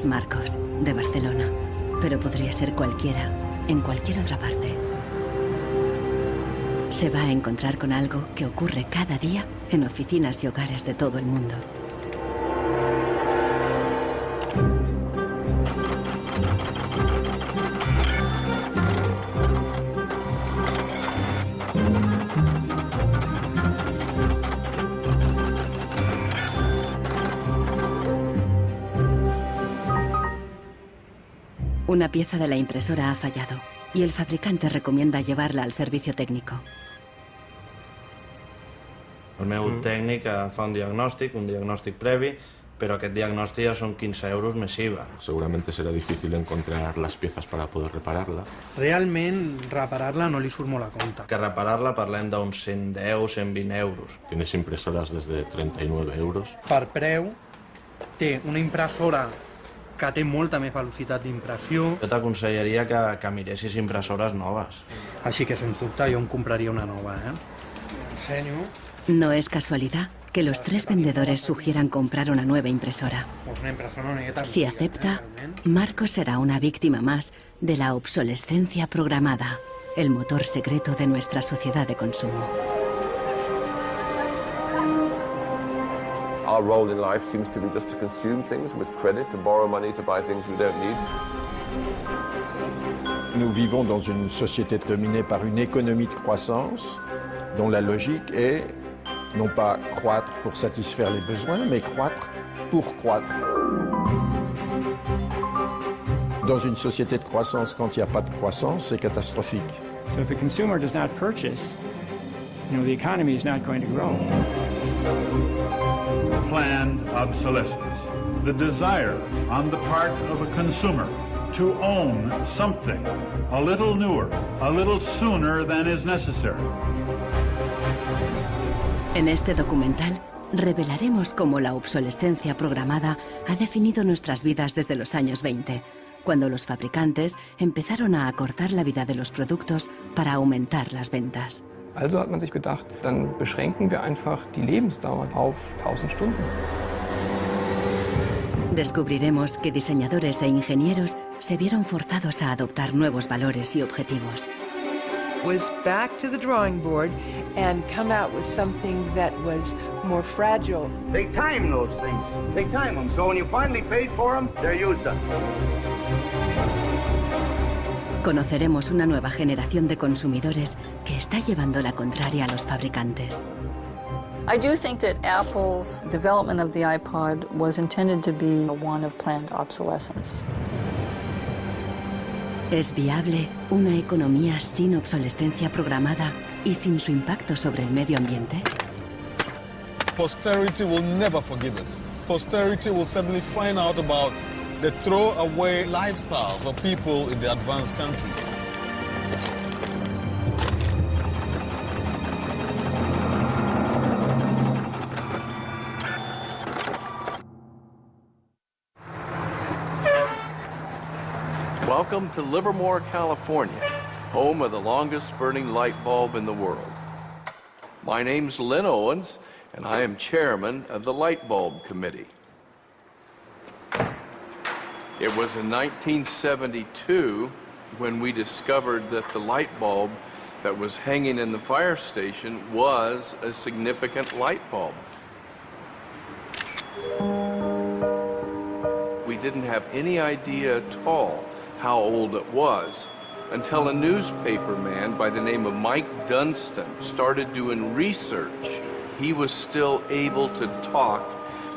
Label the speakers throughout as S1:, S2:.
S1: Es Marcos, de Barcelona, pero podría ser cualquiera, en cualquier otra parte. Se va a encontrar con algo que ocurre cada día en oficinas y hogares de todo el mundo. Una pieza de la impresora ha fallado y el fabricante recomienda llevarla al servicio técnico.
S2: El meu tècnic fa un diagnòstic previ, pero aquest diagnòstic ya son 15 euros més IVA.
S3: Seguramente será difícil encontrar las piezas para poder repararla.
S4: Realment, reparar-la no li surt molt a compte.
S2: Que reparar-la parlem d'uns 110, 120 euros.
S3: Tienes impresoras desde 39 euros.
S4: Per preu, té una impressora que té molta més velocitat d'impressió.
S2: Jo t'aconsellaria que miressis impressores noves.
S4: Així que, sens dubte, jo em compraria una nova, Ensenyo.
S1: No es casualidad que los tres vendedores sugieran comprar una nueva impresora. Si acepta, Marcos será una víctima más de la obsolescencia programada, el motor secreto de nuestra sociedad de consumo.
S5: Our role in life seems to be just to consume things with credit, to borrow money to buy things we don't need.
S6: Nous vivons dans une société dominée par une économie de croissance dont la logique est non pas croître pour satisfaire les besoins, mais croître pour croître. Dans une société de croissance, quand il n'y a pas de croissance, c'est catastrophique.
S7: So if the consumer does not purchase, the economy is not going to grow.
S8: Planned obsolescence, the desire on the part of a consumer to own something a little newer, a little sooner than is necessary.
S1: En este documental revelaremos cómo la obsolescencia programada ha definido nuestras vidas desde los años 20, cuando los fabricantes empezaron a acortar la vida de los productos para aumentar las ventas.
S9: Also hat man sich gedacht, dann beschränken wir einfach die Lebensdauer auf 1000 Stunden.
S1: Descubriremos que diseñadores e ingenieros se vieron forzados a adoptar nuevos valores y objetivos.
S10: Was back to the drawing board and come out with something that was more fragile.
S11: They time those things. They time them. So when you finally paid for them, they're used up.
S1: Conoceremos una nueva generación de consumidores que está llevando la contraria a los fabricantes.
S12: I do think that Apple's development of the iPod was intended to be one of planned obsolescence.
S1: ¿Es viable una economía sin obsolescencia programada y sin su impacto sobre el medio ambiente?
S13: Posterity will never forgive us. Posterity will suddenly find out about the throwaway lifestyles of people in the advanced countries.
S5: Welcome to Livermore, California, home of the longest burning light bulb in the world. My name's Lynn Owens, and I am chairman of the Light Bulb Committee. It was in 1972 when we discovered that the light bulb that was hanging in the fire station was a significant light bulb. We didn't have any idea at all how old it was until a newspaper man by the name of Mike Dunstan started doing research. He was still able to talk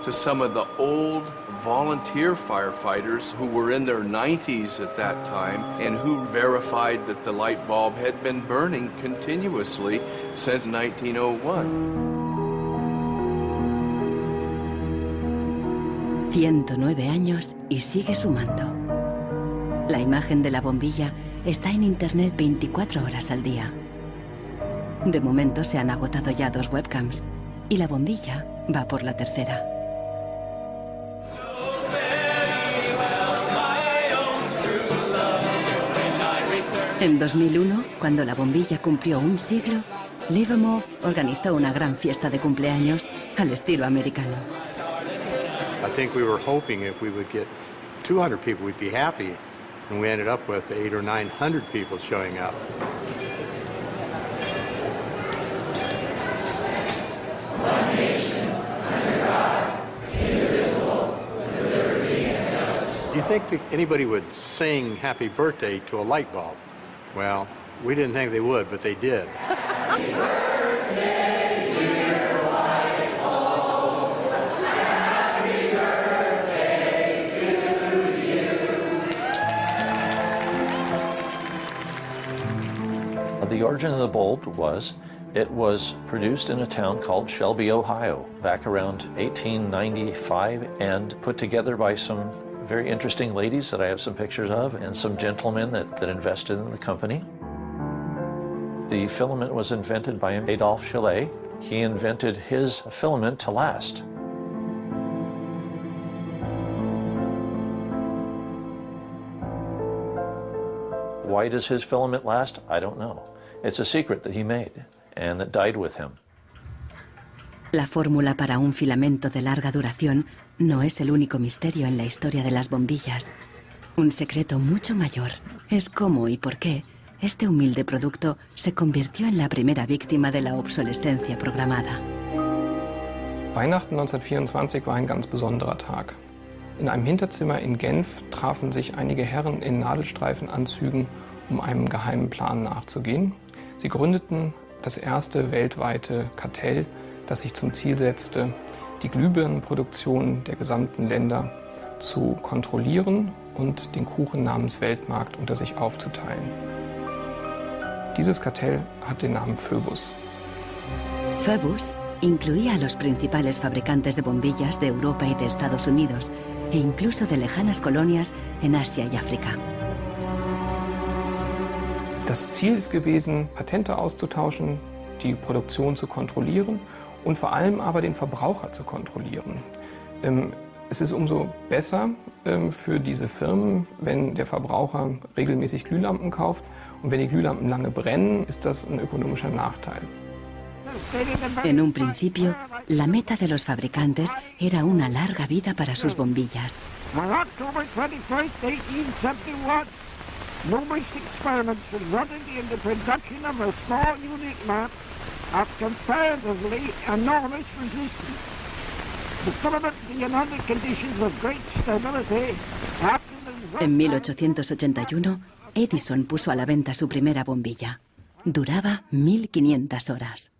S5: to some of the old volunteer firefighters who were in their 90s at that time and who verified that the light bulb had been burning continuously since 1901.
S1: 109 años y sigue sumando. La imagen de la bombilla está en internet 24 horas al día. De momento se han agotado ya 2 webcams y la bombilla va por la tercera. En 2001, cuando la bombilla cumplió un siglo, Livermore organizó una gran fiesta de cumpleaños al estilo americano.
S14: I think we were hoping if we would get 200 people, we'd be happy. And we ended up with 800 or 900 people showing up.
S15: One nation, under God, indivisible, with liberty and justice.
S14: Do you think that anybody would sing happy birthday to a light bulb? Well, we didn't think they would, but they did.
S15: Happy birthday, dear light bulb. Happy birthday to you.
S16: The origin of the bulb was, it was produced in a town called Shelby, Ohio, back around 1895, and put together by some very interesting ladies that I have some pictures of, and some gentlemen that invested in the company. The filament was invented by Adolphe Chaillet. He invented his filament to last. Why does his filament last? I don't know. It's a secret that he made and that died with him.
S1: La fórmula para un filamento de larga duración no es el único misterio en la historia de las bombillas. Un secreto mucho mayor es cómo y por qué este humilde producto se convirtió en la primera víctima de la obsolescencia programada.
S9: Weihnachten 1924 war ein ganz besonderer Tag. In einem Hinterzimmer in Genf trafen sich einige Herren in Nadelstreifenanzügen, um einem geheimen Plan nachzugehen. Sie gründeten das erste weltweite Kartell, das sich zum Ziel setzte, die Glühbirnenproduktion der gesamten Länder zu kontrollieren und den Kuchen namens Weltmarkt unter sich aufzuteilen. Dieses Kartell hat den Namen Phoebus.
S1: Phoebus incluía a los principales fabricantes de bombillas de Europa y de Estados Unidos, e incluso de lejanas colonias en Asia y África.
S9: Das Ziel ist gewesen, Patente auszutauschen, die Produktion zu kontrollieren und vor allem aber den Verbraucher zu kontrollieren. Es ist umso besser für diese Firmen, wenn der Verbraucher regelmäßig Glühlampen kauft, und wenn die Glühlampen lange brennen, ist das ein ökonomischer Nachteil.
S1: En un principio, la meta de los fabricantes era una larga vida para sus bombillas.
S17: On October 21st, 1871, numerous experiments resulted in the production of a small unique lamp of comparatively enormous resistance. The filament being under conditions of great stability after the...
S1: En 1881, Edison puso a la venta su primera bombilla. Duraba 1500 horas.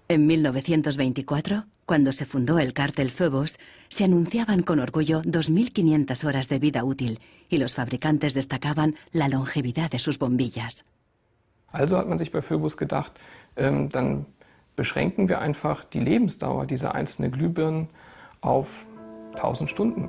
S1: En 1924, cuando se fundó el cártel Phoebus, se anunciaban con orgullo 2500 horas de vida útil y los fabricantes destacaban la longevidad de sus bombillas.
S9: Also hat man sich bei Phoebus gedacht, dann beschränken wir einfach die Lebensdauer dieser einzelnen Glühbirnen auf 1000 Stunden.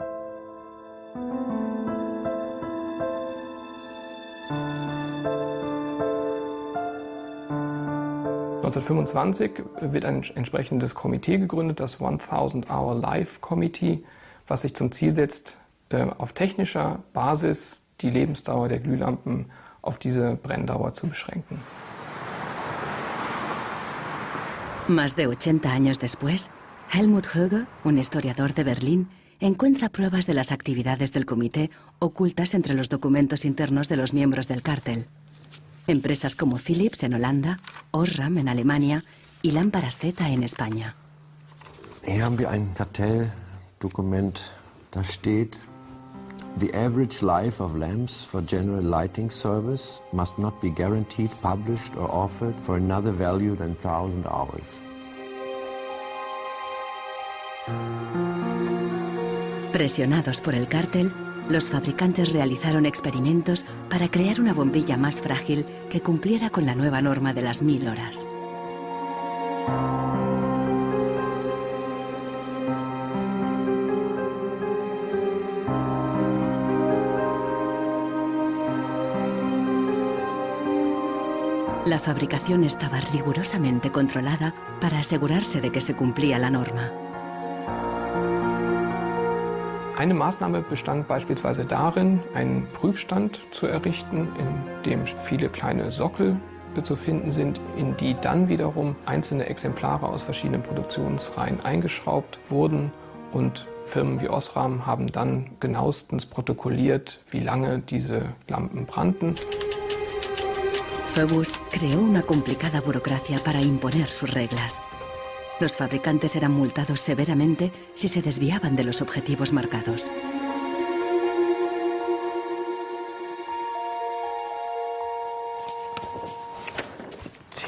S9: (1925) wird ein entsprechendes Komitee gegründet, das 1000 Hour Life Committee, was sich zum Ziel setzt, auf technischer Basis die Lebensdauer der Glühlampen auf diese Brenndauer zu beschränken.
S1: Más de 80 años después, Helmut Höge, un historiador de Berlín, encuentra pruebas de las actividades del comité ocultas entre los documentos internos de los miembros del cártel. Empresas como Philips en Holanda, Osram en Alemania y Lámparas Z en España.
S18: Hier haben wir ein Kartelldokument, da steht: The average life of lamps for general lighting service must not be guaranteed, published or offered for another value than 1000 hours.
S1: Presionados por el cártel, los fabricantes realizaron experimentos para crear una bombilla más frágil que cumpliera con la nueva norma de las 1000 horas. La fabricación estaba rigurosamente controlada para asegurarse de que se cumplía la norma.
S9: Eine Maßnahme bestand beispielsweise darin, einen Prüfstand zu errichten, in dem viele kleine Sockel zu finden sind, in die dann wiederum einzelne Exemplare aus verschiedenen Produktionsreihen eingeschraubt wurden und Firmen wie Osram haben dann genauestens protokolliert, wie lange diese Lampen brannten.
S1: Phoebus creó una complicada burocracia para imponer sus reglas. Los fabricantes eran multados severamente si se desviaban de los objetivos marcados.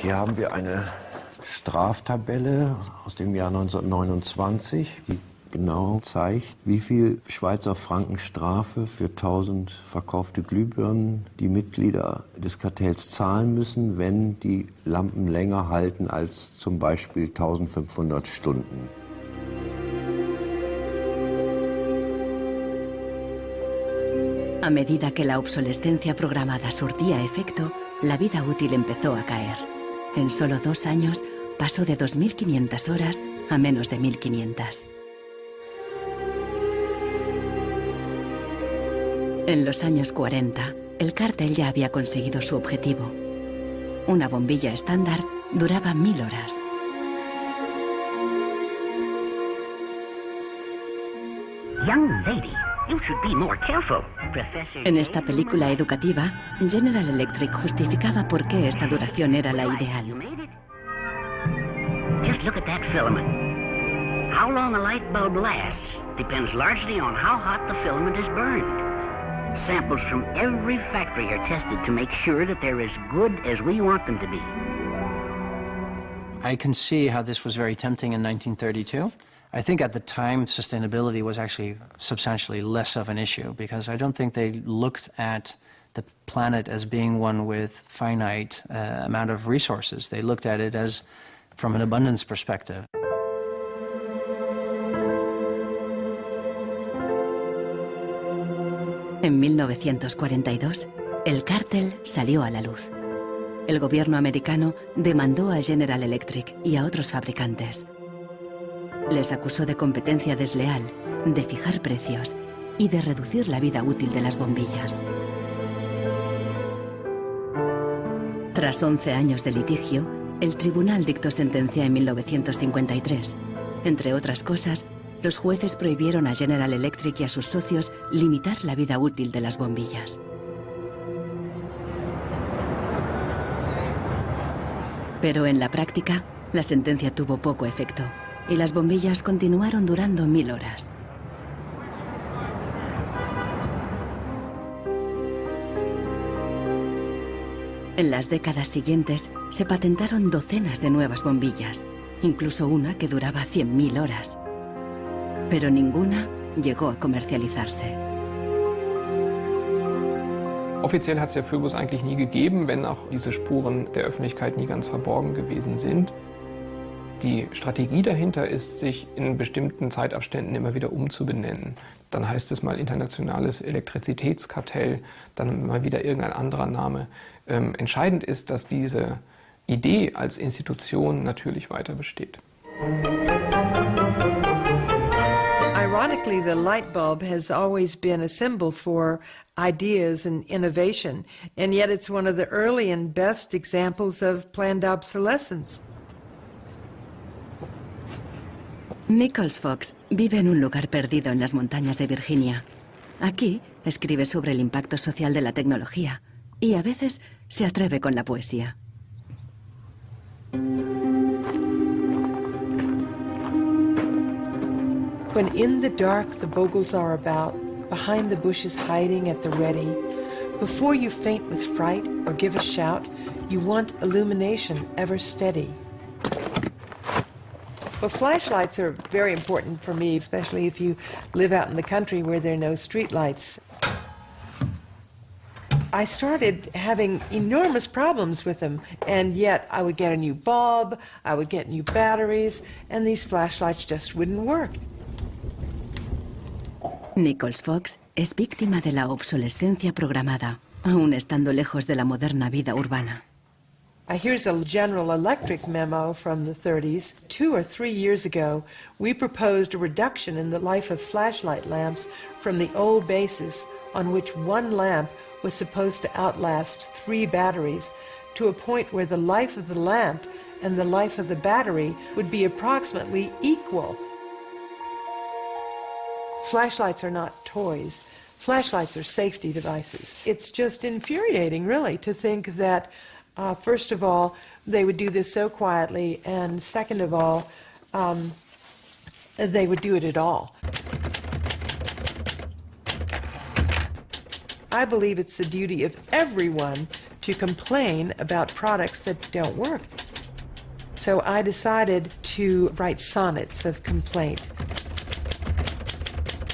S18: Hier haben wir eine Straftabelle aus dem Jahr 1929, die genau zeigt, wie viel Schweizer Franken Strafe für 1000 verkaufte Glühbirnen die Mitglieder des Kartells zahlen müssen, wenn die Lampen länger halten als zum Beispiel 1500 Stunden.
S1: A medida que la obsolescencia programada surtía efecto, la vida útil empezó a caer. En solo 2 años pasó de 2.500 horas a menos de 1.500. En los años 40, el cártel ya había conseguido su objetivo. Una bombilla estándar duraba 1000 horas.
S19: Young lady, you should be more careful. Professor.
S1: En esta película educativa, General Electric justificaba por qué esta duración era la ideal.
S19: Just look at that filament. How long a light bulb lasts depends largely on how hot the filament is burned. Samples from every factory are tested to make sure that they're as good as we want them to be.
S20: I can see how this was very tempting in 1932. I think at the time sustainability was actually substantially less of an issue because I don't think they looked at the planet as being one with finite amount of resources. They looked at it as from an abundance perspective.
S1: En 1942, el cártel salió a la luz. El gobierno americano demandó a General Electric y a otros fabricantes. Les acusó de competencia desleal, de fijar precios y de reducir la vida útil de las bombillas. Tras 11 años de litigio, el tribunal dictó sentencia en 1953. Entre otras cosas, los jueces prohibieron a General Electric y a sus socios limitar la vida útil de las bombillas. Pero en la práctica, la sentencia tuvo poco efecto y las bombillas continuaron durando 1000 horas. En las décadas siguientes se patentaron docenas de nuevas bombillas, incluso una que duraba 100.000 horas. Pero ninguna llegó a comercializarse.
S9: Offiziell hat es ja Phoebus eigentlich nie gegeben, wenn auch diese Spuren der Öffentlichkeit nie ganz verborgen gewesen sind. Die Strategie dahinter ist, sich in bestimmten Zeitabständen immer wieder umzubenennen. Dann heißt es mal internationales Elektrizitätskartell, dann mal wieder irgendein anderer Name. Entscheidend ist, dass diese Idee als Institution natürlich weiter besteht.
S10: Ironically, the light bulb has always been a symbol for ideas and innovation, and yet it's one of the early and best examples of planned obsolescence.
S1: Nichols Fox vive en un lugar perdido en las montañas de Virginia. Aquí escribe sobre el impacto social de la tecnología y a veces se atreve con la poesía.
S10: When in the dark the bogles are about, behind the bushes hiding at the ready, before you faint with fright or give a shout, you want illumination ever steady. Well, flashlights are very important for me, especially if you live out in the country where there are no street lights. I started having enormous problems with them, and yet I would get a new bulb, I would get new batteries, and these flashlights just wouldn't work.
S1: Nichols Fox es víctima de la obsolescencia programada, aún estando lejos de la moderna vida urbana.
S10: Here's a General Electric memo from the 30s. 2 or 3 years ago, we proposed a reduction in the life of flashlight lamps from the old basis on which one lamp was supposed to outlast 3 batteries to a point where the life of the lamp and the life of the battery would be approximately equal. Flashlights are not toys. Flashlights are safety devices. It's just infuriating, really, to think that, first of all, they would do this so quietly, and second of all, they would do it at all. I believe it's the duty of everyone to complain about products that don't work. So I decided to write sonnets of complaint.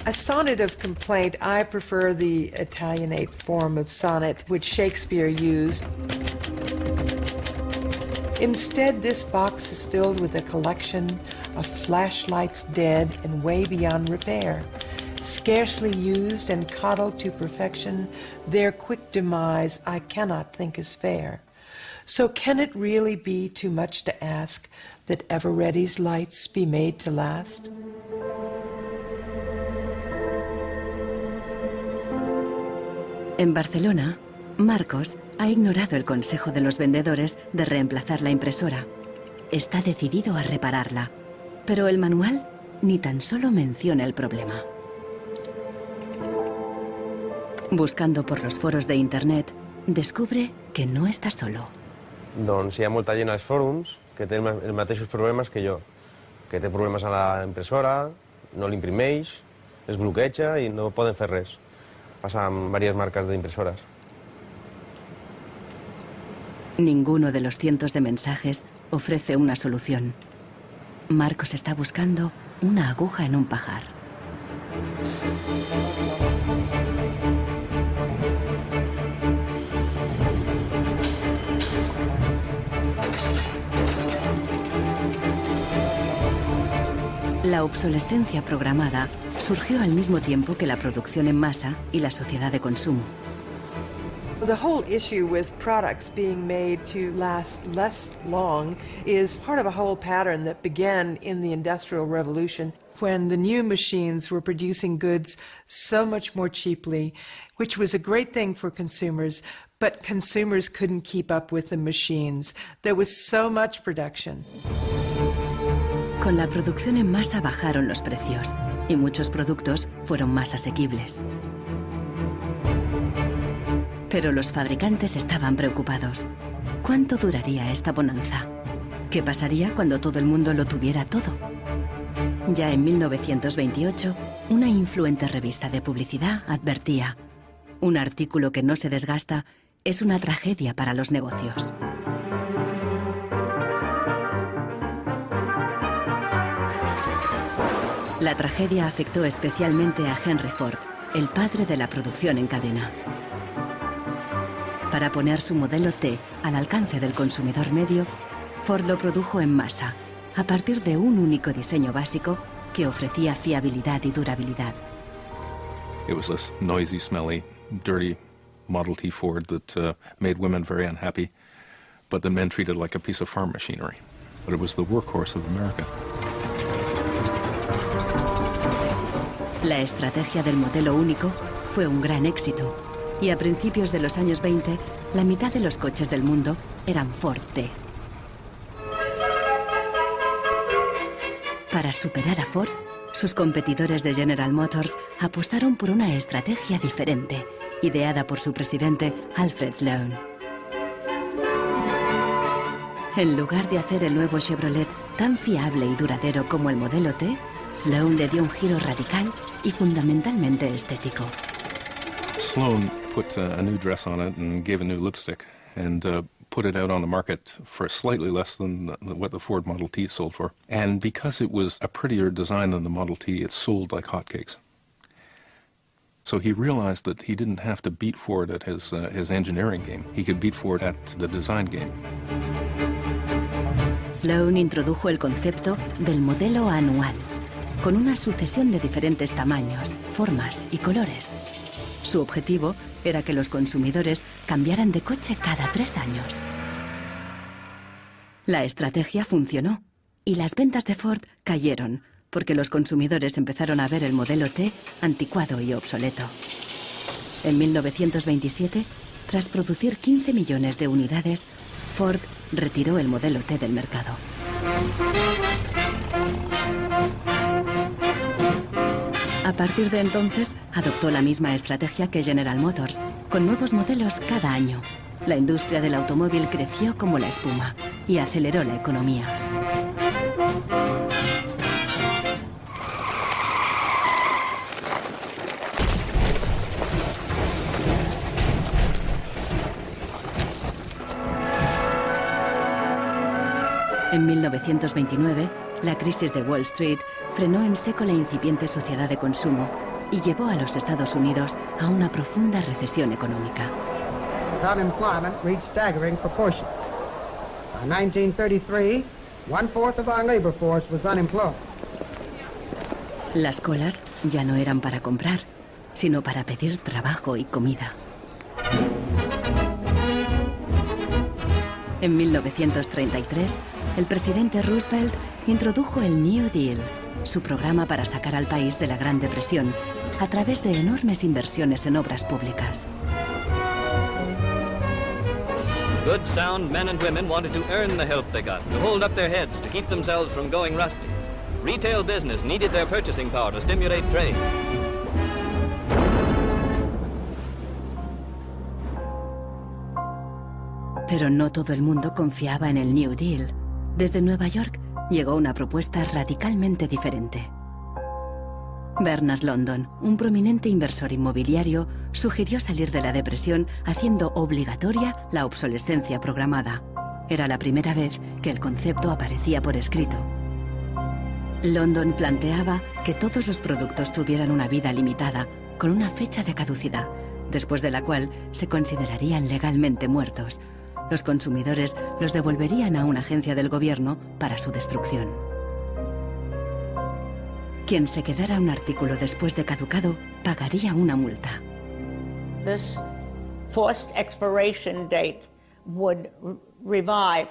S10: A sonnet of complaint, I prefer the Italianate form of sonnet, which Shakespeare used. Instead, this box is filled with a collection of flashlights dead and way beyond repair. Scarcely used and coddled to perfection, their quick demise I cannot think is fair. So can it really be too much to ask that Ever-Ready's lights be made to last?
S1: En Barcelona, Marcos ha ignorado el consejo de los vendedores de reemplazar la impresora. Está decidido a repararla, pero el manual ni tan solo menciona el problema. Buscando por los foros de internet, descubre que no está solo.
S21: Doncs hi ha molta gent als fòrums que té els mateixos problemes que jo, que té problemes a la impressora, no l'imprimeix, es bloqueja i no poden fer res. Pasa amb diverses marques de impresoras.
S1: Ninguno de los cientos de mensajes ofrece una solución. Marcos está buscando una aguja en un pajar. La obsolescencia programada surgió al mismo tiempo que la producción en masa y la sociedad de consumo.
S10: The whole issue with products being made to last less long is part of a whole pattern that began in the Industrial Revolution, when the new machines were producing goods so much more cheaply, which was a great thing for consumers, but consumers couldn't keep up with the machines. There was so much production.
S1: Con la producción en masa bajaron los precios y muchos productos fueron más asequibles. Pero los fabricantes estaban preocupados. ¿Cuánto duraría esta bonanza? ¿Qué pasaría cuando todo el mundo lo tuviera todo? Ya en 1928, una influente revista de publicidad advertía: un artículo que no se desgasta es una tragedia para los negocios. La tragedia afectó especialmente a Henry Ford, el padre de la producción en cadena. Para poner su modelo T al alcance del consumidor medio, Ford lo produjo en masa, a partir de un único diseño básico que ofrecía fiabilidad y durabilidad.
S3: It was this noisy, smelly, dirty Model T Ford that made women very unhappy, but the men treated like a piece of farm machinery. But it was the workhorse of America.
S1: La estrategia del modelo único fue un gran éxito, y a principios de los años 20, la mitad de los coches del mundo eran Ford T. Para superar a Ford, sus competidores de General Motors apostaron por una estrategia diferente, ideada por su presidente Alfred Sloan. En lugar de hacer el nuevo Chevrolet tan fiable y duradero como el modelo T, Sloan le dio un giro radical y fundamentalmente estético.
S3: Sloan put a new dress on it and gave a new lipstick and put it out on the market for slightly less than what the Ford Model T sold for. And because it was a prettier design than the Model T, it sold like hotcakes. So he realized that he didn't have to beat Ford at his engineering game. He could beat Ford at the design game.
S1: Sloan introdujo el concepto del modelo anual, con una sucesión de diferentes tamaños, formas y colores. Su objetivo era que los consumidores cambiaran de coche cada 3 años. La estrategia funcionó y las ventas de Ford cayeron porque los consumidores empezaron a ver el modelo T anticuado y obsoleto. En 1927, tras producir 15 millones de unidades, Ford retiró el modelo T del mercado. A partir de entonces, adoptó la misma estrategia que General Motors, con nuevos modelos cada año. La industria del automóvil creció como la espuma y aceleró la economía. En 1929, la crisis de Wall Street frenó en seco la incipiente sociedad de consumo y llevó a los Estados Unidos a una profunda recesión económica.
S17: Unemployment reached staggering proportions. By 1933, 1/4 of our labor force was unemployed.
S1: Las colas ya no eran para comprar, sino para pedir trabajo y comida. En 1933, el presidente Roosevelt introdujo el New Deal, su programa para sacar al país de la Gran Depresión, a través de enormes inversiones en obras públicas.
S2: Good, sound men and women wanted to earn the help they got, to hold up their heads, to keep themselves from going rusty. Retail business needed their purchasing power to stimulate trade.
S1: Pero no todo el mundo confiaba en el New Deal. Desde Nueva York llegó una propuesta radicalmente diferente. Bernard London, un prominente inversor inmobiliario, sugirió salir de la depresión haciendo obligatoria la obsolescencia programada. Era la primera vez que el concepto aparecía por escrito. London planteaba que todos los productos tuvieran una vida limitada, con una fecha de caducidad, después de la cual se considerarían legalmente muertos. Los consumidores los devolverían a una agencia del gobierno para su destrucción. Quien se quedara un artículo después de caducado pagaría una multa.
S22: This forced expiration date would revive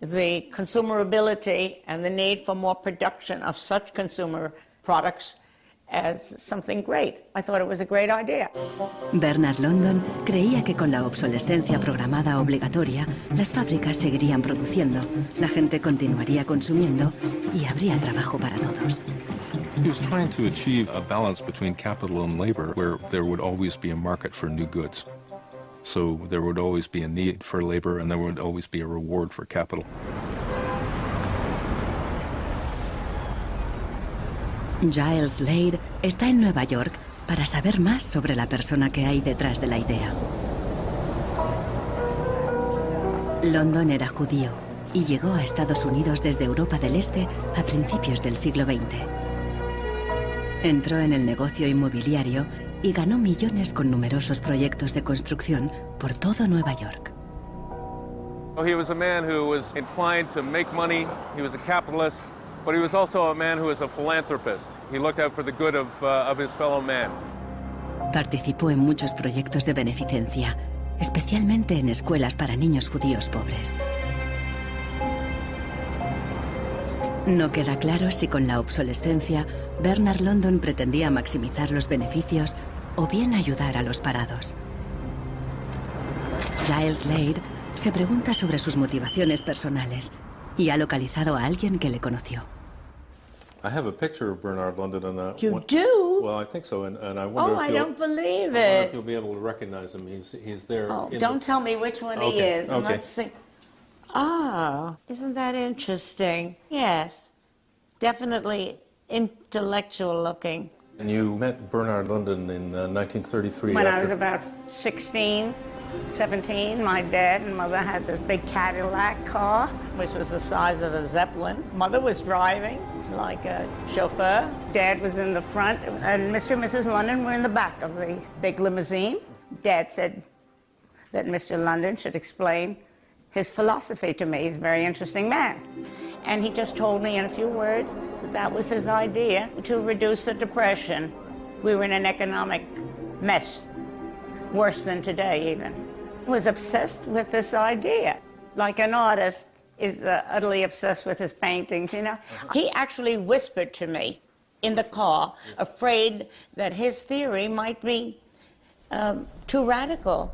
S22: the consumerability and the need for more production of such consumer products as something great. I thought it was a great idea.
S1: Bernard London creía que con la obsolescencia programada obligatoria, las fábricas seguirían produciendo, la gente continuaría consumiendo y habría trabajo para todos.
S3: He was trying to achieve a balance between capital and labor where there would always be a market for new goods. So there would always be a need for labor and there would always be a reward for capital.
S1: Giles Slade está en Nueva York para saber más sobre la persona que hay detrás de la idea. London era judío y llegó a Estados Unidos desde Europa del Este a principios del siglo XX. Entró en el negocio inmobiliario y ganó millones con numerosos proyectos de construcción por todo Nueva York.
S23: He was a man who was inclined to make money. He was a capitalist. But he was also a man who was a philanthropist. He looked out for the good of his fellow man.
S1: Participó en muchos proyectos de beneficencia, especialmente en escuelas para niños judíos pobres. No queda claro si con la obsolescencia Bernard London pretendía maximizar los beneficios o bien ayudar a los parados. Giles Slade se pregunta sobre sus motivaciones personales y ha localizado a alguien que le conoció.
S3: I have a picture of Bernard London and
S22: You do?
S3: Well, I think so, and I wonder
S22: Oh,
S3: if
S22: I don't believe
S3: I wonder
S22: it.
S3: if you'll be able to recognize him. He's there.
S22: Oh,
S3: in
S22: don't tell me which one he
S3: Okay,
S22: is. And
S3: okay.
S22: let's see. Oh, isn't that interesting? Yes. Definitely intellectual looking.
S3: And you met Bernard London in 1933.
S22: When I
S3: after-
S22: was about 16, 17, my dad and mother had this big Cadillac car, which was the size of a Zeppelin. Mother was driving like a chauffeur. Dad was in the front, and Mr. and Mrs. London were in the back of the big limousine. Dad said that Mr. London should explain his philosophy to me. He's a very interesting man. And he just told me in a few words that that was his idea to reduce the Depression. We were in an economic mess, worse than today even. Was obsessed with this idea. Like an artist is utterly obsessed with his paintings, you know. He actually whispered to me in the car, afraid that his theory might be too radical.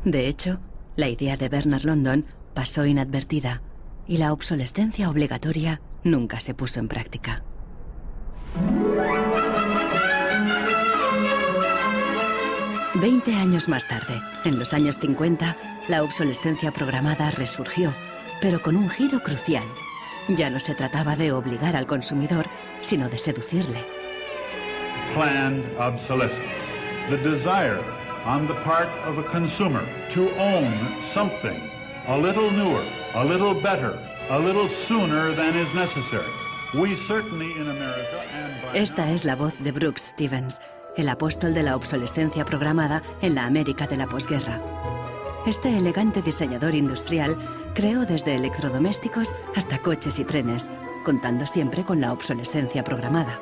S1: De hecho, la idea de Bernard London pasó inadvertida y la obsolescencia obligatoria nunca se puso en práctica. 20 años más tarde, en los años 50, la obsolescencia programada resurgió, pero con un giro crucial. Ya no se trataba de obligar al consumidor, sino de seducirle.
S8: Planned obsolescence. The desire on the part of a consumer to own something a little newer, a little better, a little sooner than is necessary. We certainly in America and by
S1: Esta es la voz de Brooks Stevens, el apóstol de la obsolescencia programada en la América de la posguerra. Este elegante diseñador industrial creó desde electrodomésticos hasta coches y trenes, contando siempre con la obsolescencia programada.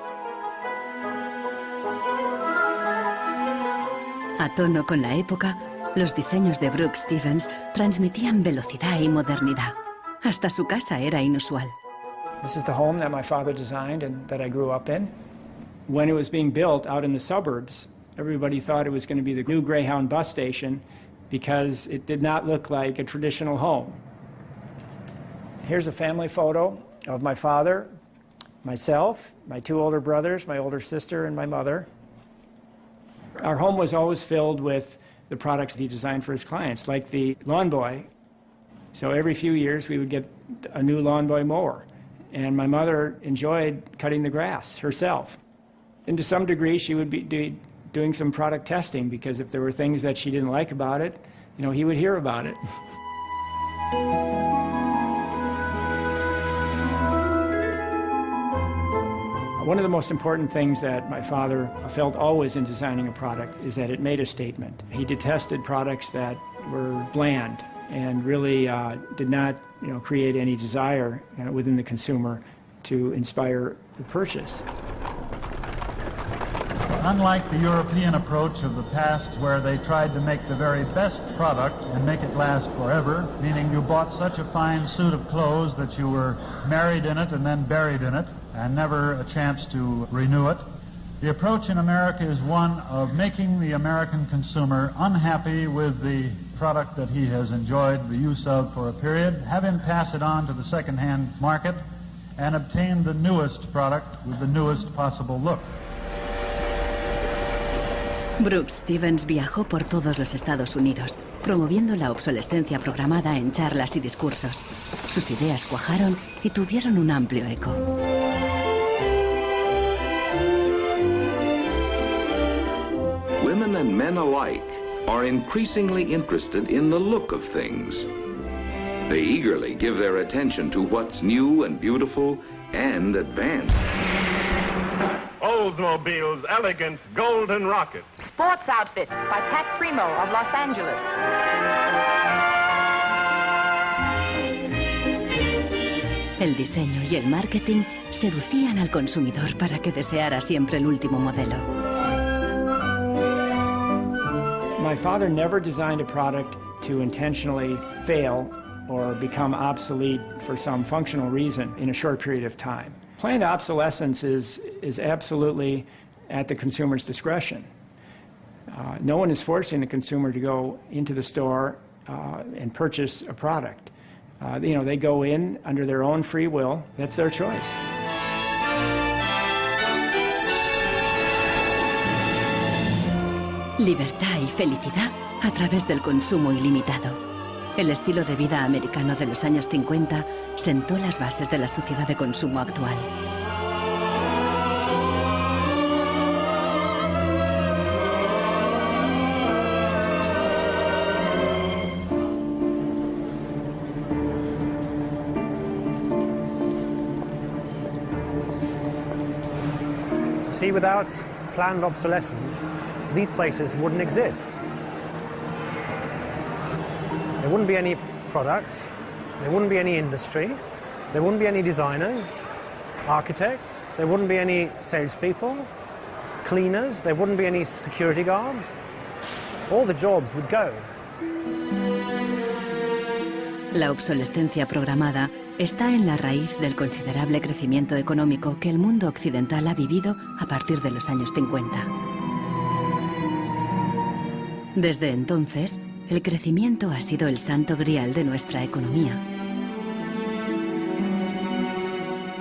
S1: A tono con la época, los diseños de Brooks Stevens transmitían velocidad y modernidad. Hasta su casa era inusual.
S4: This is the home that my father designed and that I grew up in. When it was being built out in the suburbs, everybody thought it was going to be the new Greyhound bus station because it did not look like a traditional home. Here's a family photo of my father, myself, my two older brothers, my older sister, and my mother. Our home was always filled with the products that he designed for his clients, like the Lawn Boy. So every few years we would get a new Lawn Boy mower. And my mother enjoyed cutting the grass herself. And to some degree, she would be doing some product testing, because if there were things that she didn't like about it, you know, he would hear about it. One of the most important things that my father felt always in designing a product is that it made a statement. He detested products that were bland and really did not, create any desire within the consumer to inspire the purchase.
S8: Unlike the European approach of the past, where they tried to make the very best product and make it last forever, meaning you bought such a fine suit of clothes that you were married in it and then buried in it, and never a chance to renew it. The approach in America is one of making the American consumer unhappy with the product that he has enjoyed the use of for a period, have him pass it on to the second-hand market, and obtain the newest product with the newest possible look.
S1: Brooks Stevens viajó por todos los Estados Unidos, promoviendo la obsolescencia programada en charlas y discursos. Sus ideas cuajaron y tuvieron un amplio eco.
S6: Women and men alike are increasingly interested in the look of things. They eagerly give their attention to what's new and beautiful and advanced.
S11: Oldsmobile's elegant golden rocket.
S7: Sports outfit by Pat Primo of Los Angeles.
S1: El diseño y el marketing seducían al consumidor para que deseara siempre el último modelo.
S4: My father never designed a product to intentionally fail or become obsolete for some functional reason in a short period of time. Planned obsolescence is absolutely at the consumer's discretion. No one is forcing the consumer to go into the store and purchase a product. They go in under their own free will. That's their choice.
S1: Libertad y felicidad a través del consumo ilimitado. El estilo de vida americano de los años 50 sentó las bases de la sociedad de consumo actual.
S24: See, without planned obsolescence, these places wouldn't exist. There wouldn't be any products, there wouldn't be any industry, there wouldn't be any designers, architects, there wouldn't be any salespeople, cleaners, there wouldn't be any security guards. All the jobs would go.
S1: La obsolescencia programada está en la raíz del considerable crecimiento económico que el mundo occidental ha vivido a partir de los años 50. Desde entonces, el crecimiento ha sido el santo grial de nuestra economía.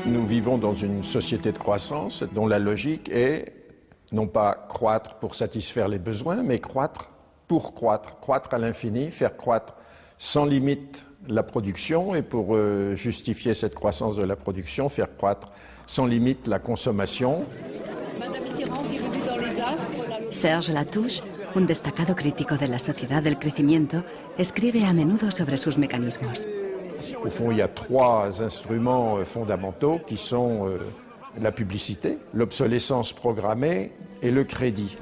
S25: Nous vivons dans une société de croissance dont la logique est
S5: Non pas croître pour satisfaire les besoins, mais croître pour croître, croître à l'infini, faire croître sans limite la production et pour justifier cette croissance de la production, faire croître sans limite la consommation.
S1: Serge Latouche, un destacado crítico de la sociedad del crecimiento, escribe a menudo sobre sus mecanismos.
S5: Au fond, il y a 3 instruments fondamentaux qui sont la publicité, l'obsolescence programmée et le crédit.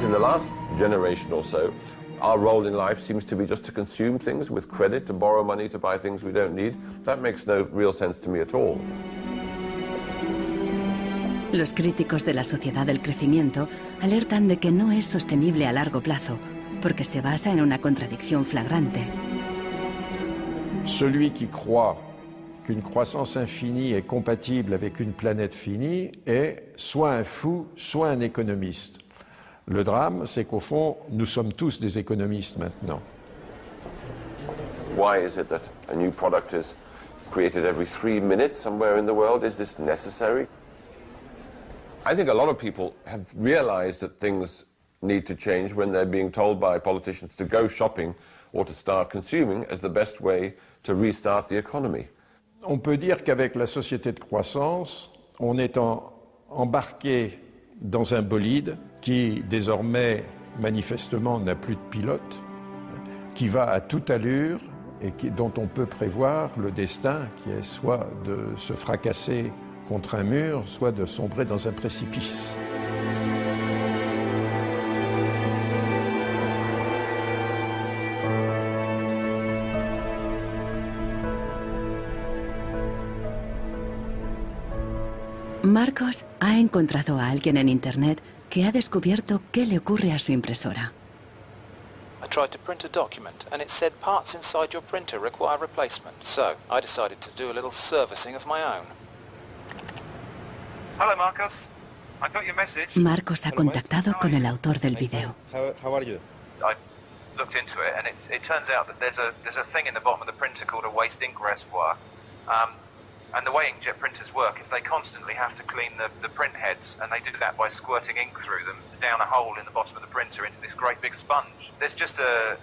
S12: In the last generation or so, our role in life seems to be just to consume things with credit, to borrow money to buy things we don't need. That makes no real sense to me at all.
S1: Los críticos de la sociedad del crecimiento alertan de que no es sostenible a largo plazo, porque se basa en una contradicción flagrante.
S5: Celui qui croit qu'une croissance infinie est compatible avec une planète finie est soit un fou, soit un économiste. Le drame, c'est qu'au fond, nous sommes tous des économistes maintenant.
S12: Why is it that a new product is created every 3 minutes somewhere in the world? Is this necessary? I think a lot of people have realized that things need to change when they're being told by politicians to go shopping or to start consuming as the best way to restart the economy.
S5: On peut dire qu'avec la société de croissance, on est embarqué dans un bolide qui désormais manifestement n'a plus de pilote, qui va à toute allure et dont on peut prévoir le destin qui est soit de se fracasser contre un mur, soit de sombrer dans un précipice.
S1: Marcos ha encontrado a alguien en Internet que ha descubierto qué le ocurre a su impresora.
S13: I tried to print a document and it said parts inside your printer require replacement, so I decided to do a little servicing of my own.
S14: Hello, Marcos. I got your message.
S1: Marcos ha contactado con el autor del video.
S21: How are you?
S14: I looked into it, and it turns out that there's a thing in the bottom of the printer called a waste ink reservoir. And the way inkjet printers work is they constantly have to clean the print heads, and they do that by squirting ink through them down a hole in the bottom of the printer into this great big sponge. There's just a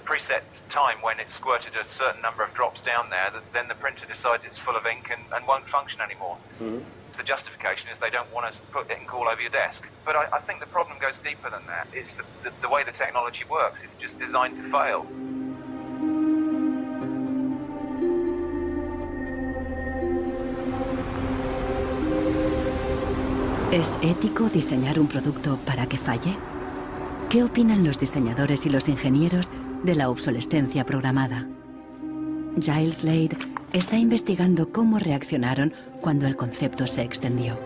S14: preset time when it's squirted a certain number of drops down there, that then the printer decides it's full of ink and won't function anymore. Mm-hmm. The justification is they don't want to put ink all over your desk. But I think the problem goes deeper than that. It's the way the technology works. It's just designed to fail.
S1: ¿Es ético diseñar un producto para que falle? ¿Qué opinan los diseñadores y los ingenieros de la obsolescencia programada? Giles Slade está investigando cómo reaccionaron cuando el concepto se extendió.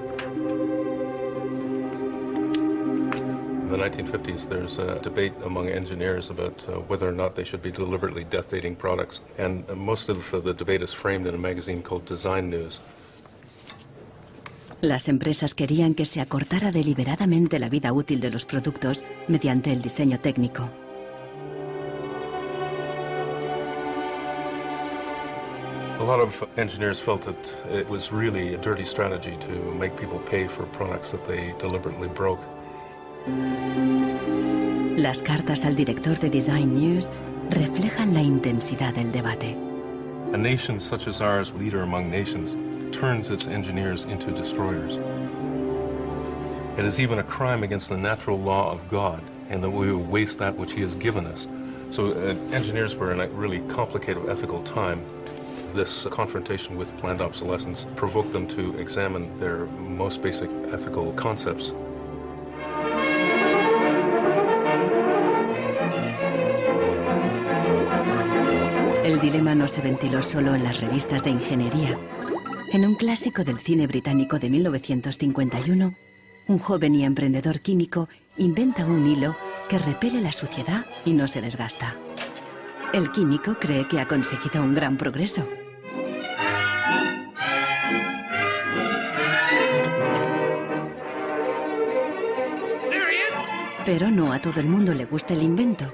S3: In the 1950s, there's a debate among engineers about whether or not they should be deliberately death dating products. And most of the debate is framed in a magazine called Design News.
S1: Las empresas querían que se acortara deliberadamente la vida útil de los productos mediante el diseño técnico.
S3: A lot of engineers felt that it was really a dirty strategy to make people pay for products that they deliberately broke.
S1: Las cartas al director de Design News reflejan la intensidad del debate.
S3: A nation such as ours, leader among nations, turns its engineers into destroyers. It is even a crime against the natural law of God, and that we waste that which He has given us. So engineers were in a really complicated ethical time. This confrontation with planned obsolescence provoked them to examine their most basic ethical concepts.
S1: El dilema no se ventiló solo en las revistas de ingeniería. En un clásico del cine británico de 1951, un joven y emprendedor químico inventa un hilo que repele la suciedad y no se desgasta. El químico cree que ha conseguido un gran progreso. Pero no a todo el mundo le gusta el invento,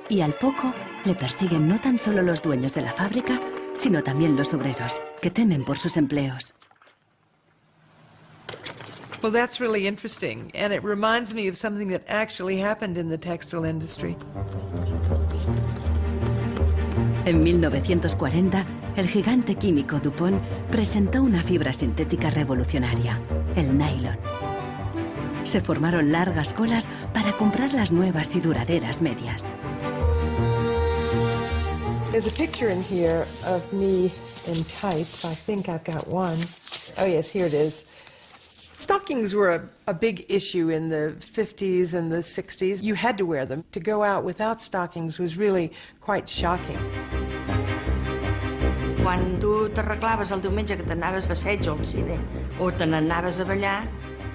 S1: y al poco le persiguen no tan solo los dueños de la fábrica, sino también los obreros, que temen por sus empleos.
S10: Well, that's really interesting, and it reminds me of something that actually happened in the textile industry.
S1: En 1940, el gigante químico DuPont presentó una fibra sintética revolucionaria, el nylon. Se formaron largas colas para comprar las nuevas y duraderas medias.
S10: There's a picture in here of me in tights. I think I've got one. Oh yes, here it is. Stockings were a big issue in the 50s and the 60s. You had to wear them. To go out without stockings was really quite shocking.
S15: Quan tu t'arreglaves el diumenge que t'anaves a assaig o al cine o te n'anaves a ballar,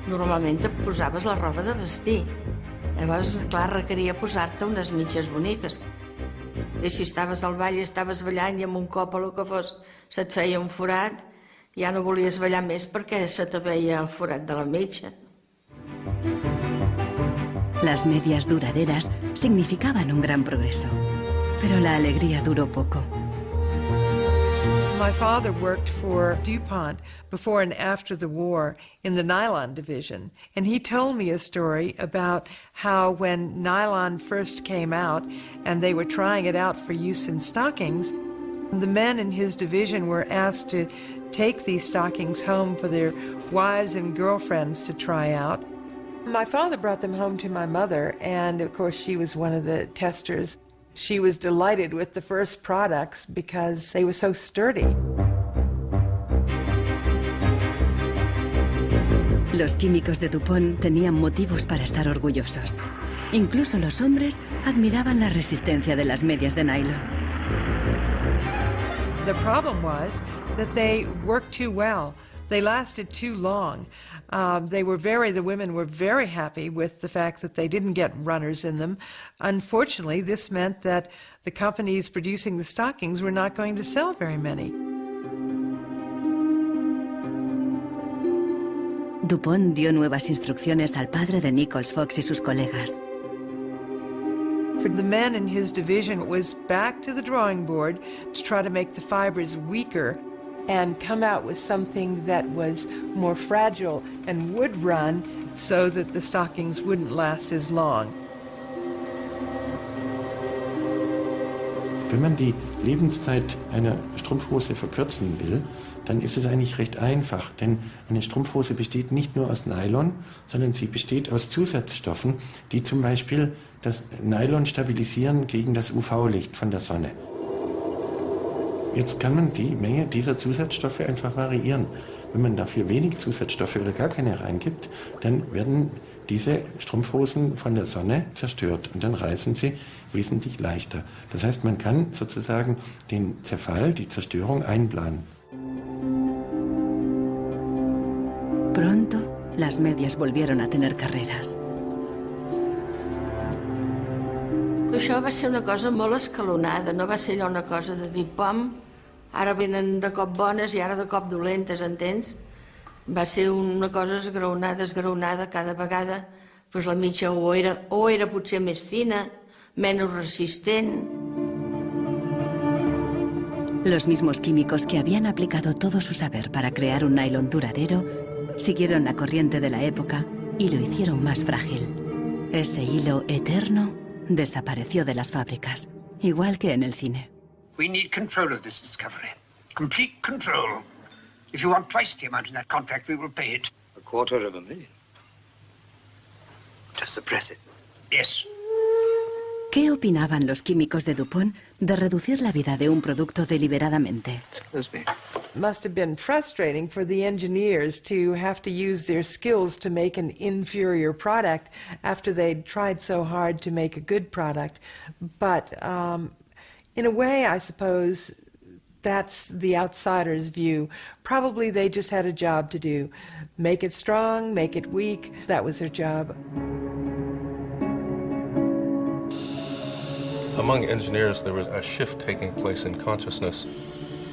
S15: normalment et posaves la roba de vestir. Llavors, clar, requeria posar-te unes mitges boniques. I si estaves al ball i estaves ballant i amb un cop o el que fos se't feia un forat, ja no volies ballar més perquè se te veia el forat de la mitja.
S1: Las medias duraderas significaban un gran progreso, pero la alegría duró poco.
S10: My father worked for DuPont before and after the war in the nylon division, and he told me a story about how when nylon first came out and they were trying it out for use in stockings, the men in his division were asked to take these stockings home for their wives and girlfriends to try out. My father brought them home to my mother, and of course she was one of the testers. She was delighted with the first products because they were so sturdy.
S1: Los químicos de DuPont tenían motivos para estar orgullosos. Incluso los hombres admiraban la resistencia de las medias de nylon.
S10: The problem was that they worked too well. They lasted too long. The women were very happy with the fact that they didn't get runners in them. Unfortunately, this meant that the companies producing the stockings were not going to sell very many.
S1: DuPont dio nuevas instrucciones al padre de Nichols Fox y sus colegas.
S10: For the men in his division, it was back to the drawing board to try to make the fibers weaker and come out with something that was more fragile and would run so that the stockings wouldn't last as long.
S16: Wenn man die Lebenszeit einer Strumpfhose verkürzen will, dann ist es eigentlich recht einfach, denn eine Strumpfhose besteht nicht nur aus Nylon, sondern sie besteht aus Zusatzstoffen, die zum Beispiel das Nylon stabilisieren gegen das UV-Licht von der Sonne. Jetzt kann man die Menge dieser Zusatzstoffe einfach variieren. Wenn man dafür wenig Zusatzstoffe oder gar keine reingibt, dann werden diese Strumpfhosen von der Sonne zerstört und dann reißen sie wesentlich leichter. Das heißt, man kann sozusagen den Zerfall, die Zerstörung einplanen.
S1: Pronto, las medias volvieron a tener carreras.
S15: Això va ser una cosa molt escalonada, no va ser allò una cosa de dir, pom, ara venen de cop bones i ara de cop dolentes, entens? Va ser una cosa esgraonada cada vegada, doncs la mitja o era potser més fina, menos resistent.
S1: Los mismos químicos que habían aplicado todo su saber para crear un nylon duradero siguieron la corriente de la época y lo hicieron más frágil. Ese hilo eterno desapareció de las fábricas, igual que en el cine.
S11: We need control of this discovery. Complete control. If you want twice the amount in that contract, we will pay it.
S2: $250,000.
S11: To suppress it. Yes.
S1: ¿Qué opinaban los químicos de DuPont de reducir la vida de un producto deliberadamente?
S10: Must have been frustrating for the engineers to have to use their skills to make an inferior product after they'd tried so hard to make a good product. But in a way, I suppose that's the outsider's view. Probably they just had a job to do. Make it strong, make it weak. That was their job.
S3: Among engineers, there was a shift taking place in consciousness.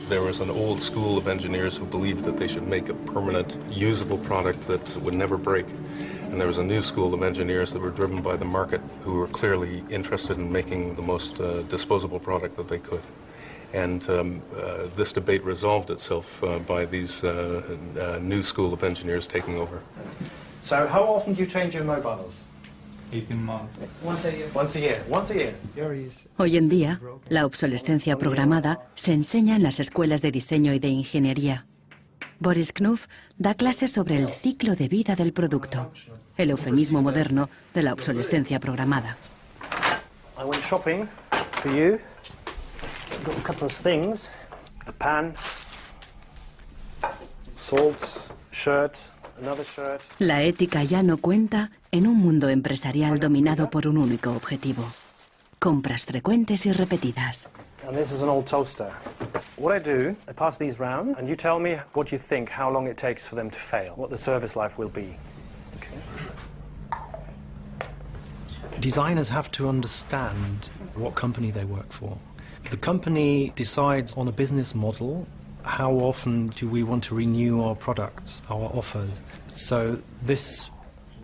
S3: There was an old school of engineers who believed that they should make a permanent, usable product that would never break. And there was a new school of engineers that were driven by the market who were clearly interested in making the most disposable product that they could. And this debate resolved itself by these new school of engineers taking over.
S24: So how often do you change your mobiles?
S9: 18 months.
S24: Once a year. Once a year. Once a year.
S1: Hoy en día, la obsolescencia programada se enseña en las escuelas de diseño y de ingeniería. Boris Knuff da clases sobre el ciclo de vida del producto, el eufemismo moderno de la obsolescencia programada.
S24: I went shopping for you. Got a couple of things. A pan, salt, shirt, another shirt.
S1: La ética ya no cuenta en un mundo empresarial dominado por un único objetivo: compras frecuentes y repetidas.
S24: And this is an old toaster. What I do, I pass these round, and you tell me what you think, how long it takes for them to fail, what the service life will be. Okay.
S18: Designers have to understand what company they work for. The company decides on a business model. How often do we want to renew our products, our offers? So this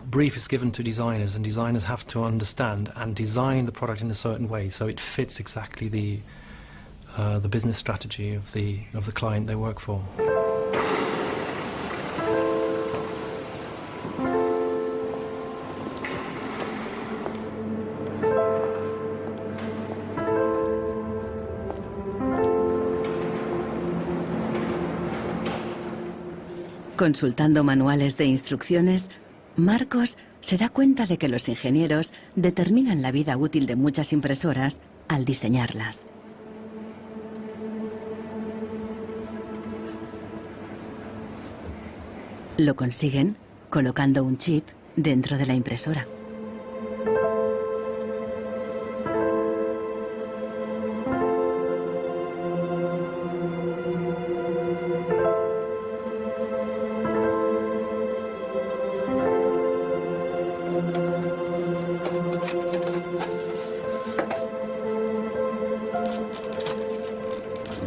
S18: brief is given to designers, and designers have to understand and design the product in a certain way so it fits exactly the business strategy of the client they work for.
S1: Consultando manuales de instrucciones, Marcos se da cuenta de que los ingenieros determinan la vida útil de muchas impresoras al diseñarlas. Lo consiguen colocando un chip dentro de la impresora.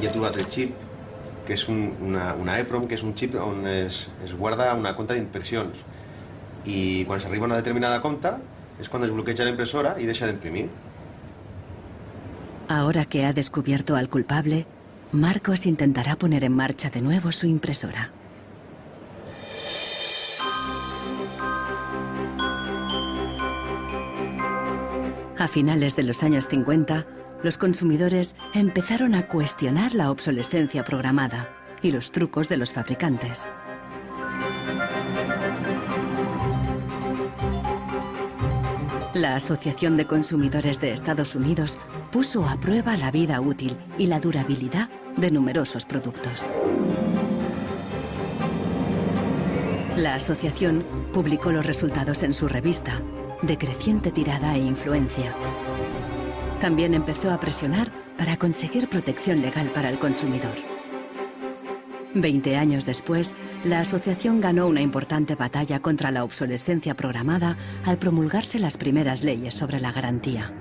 S21: Hi ha trobat el xip, que és una EEPROM, que és un xip on es guarda una compta d'impressions. I quan s'arriba a una determinada compta és quan es bloqueja la impressora i deixa d'imprimir.
S1: Ahora que ha descubierto al culpable, Marcos intentará poner en marcha de nuevo su impresora. A finales de los años 50, los consumidores empezaron a cuestionar la obsolescencia programada y los trucos de los fabricantes. La Asociación de Consumidores de Estados Unidos puso a prueba la vida útil y la durabilidad de numerosos productos. La asociación publicó los resultados en su revista, de creciente tirada e influencia. También empezó a presionar para conseguir protección legal para el consumidor. 20 años después, la asociación ganó una importante batalla contra la obsolescencia programada al promulgarse las primeras leyes sobre la garantía.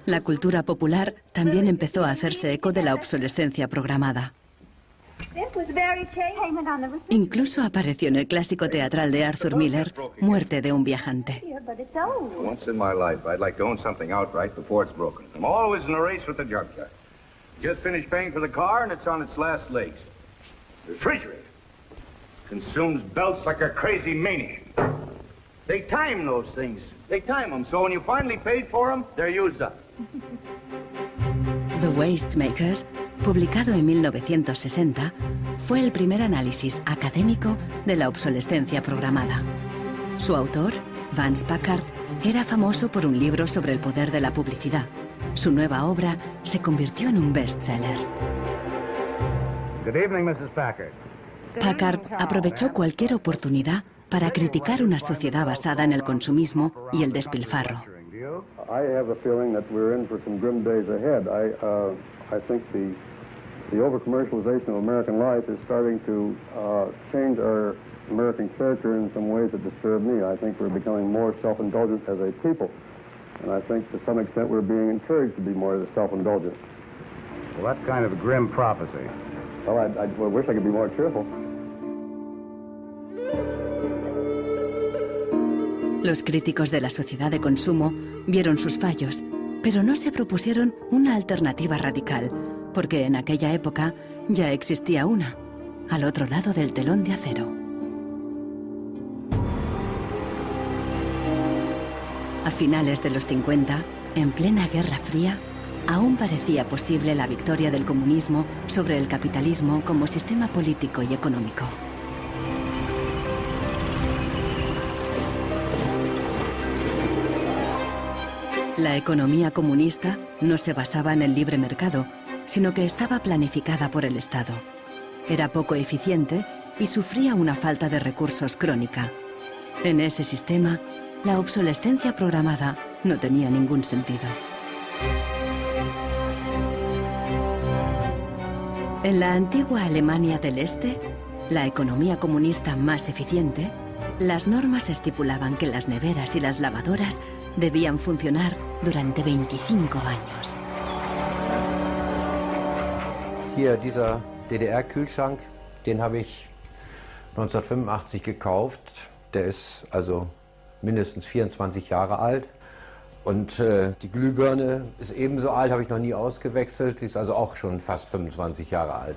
S1: La cultura popular también empezó a hacerse eco de la obsolescencia programada. Incluso apareció en el clásico teatral de Arthur Miller, Muerte de un viajante.
S6: Once in my life, I'd like to own something outright before it's broken. I'm always in a race with the junkyard. Just finished paying for the car and it's on its last legs. The refrigerator consumes belts like a crazy maniac. They time those things. They time them, so when you finally paid for them, they're used up.
S1: The Waste Makers, publicado en 1960, fue el primer análisis académico de la obsolescencia programada. Su autor, Vance Packard, era famoso por un libro sobre el poder de la publicidad. Su nueva obra se convirtió en un bestseller.
S11: Good evening, Mrs. Packard.
S1: Packard aprovechó cualquier oportunidad para criticar una sociedad basada en el consumismo y el despilfarro.
S19: I have a feeling that we're in for some grim days ahead. I think the
S9: The over-commercialization of American life is starting to change our American character in some ways that disturb me. I think we're becoming more self-indulgent as a people, and I think to some extent we're being encouraged to be more self-indulgent.
S17: Well, that's kind of a grim prophecy.
S9: Well, I wish I could be more cheerful.
S1: Los críticos de la sociedad de consumo vieron sus fallos, pero no se propusieron una alternativa radical, porque en aquella época ya existía una, al otro lado del telón de acero. A finales de los 50, en plena Guerra Fría, aún parecía posible la victoria del comunismo sobre el capitalismo como sistema político y económico. La economía comunista no se basaba en el libre mercado, sino que estaba planificada por el Estado. Era poco eficiente y sufría una falta de recursos crónica. En ese sistema, la obsolescencia programada no tenía ningún sentido. En la antigua Alemania del Este, la economía comunista más eficiente, las normas estipulaban que las neveras y las lavadoras debían funcionar durante 25 años.
S19: Hier dieser DDR-Kühlschrank, den habe ich 1985 gekauft. Der ist also mindestens 24 Jahre alt. Und die Glühbirne ist ebenso alt, habe ich noch nie ausgewechselt. Die ist also auch schon fast 25 Jahre alt.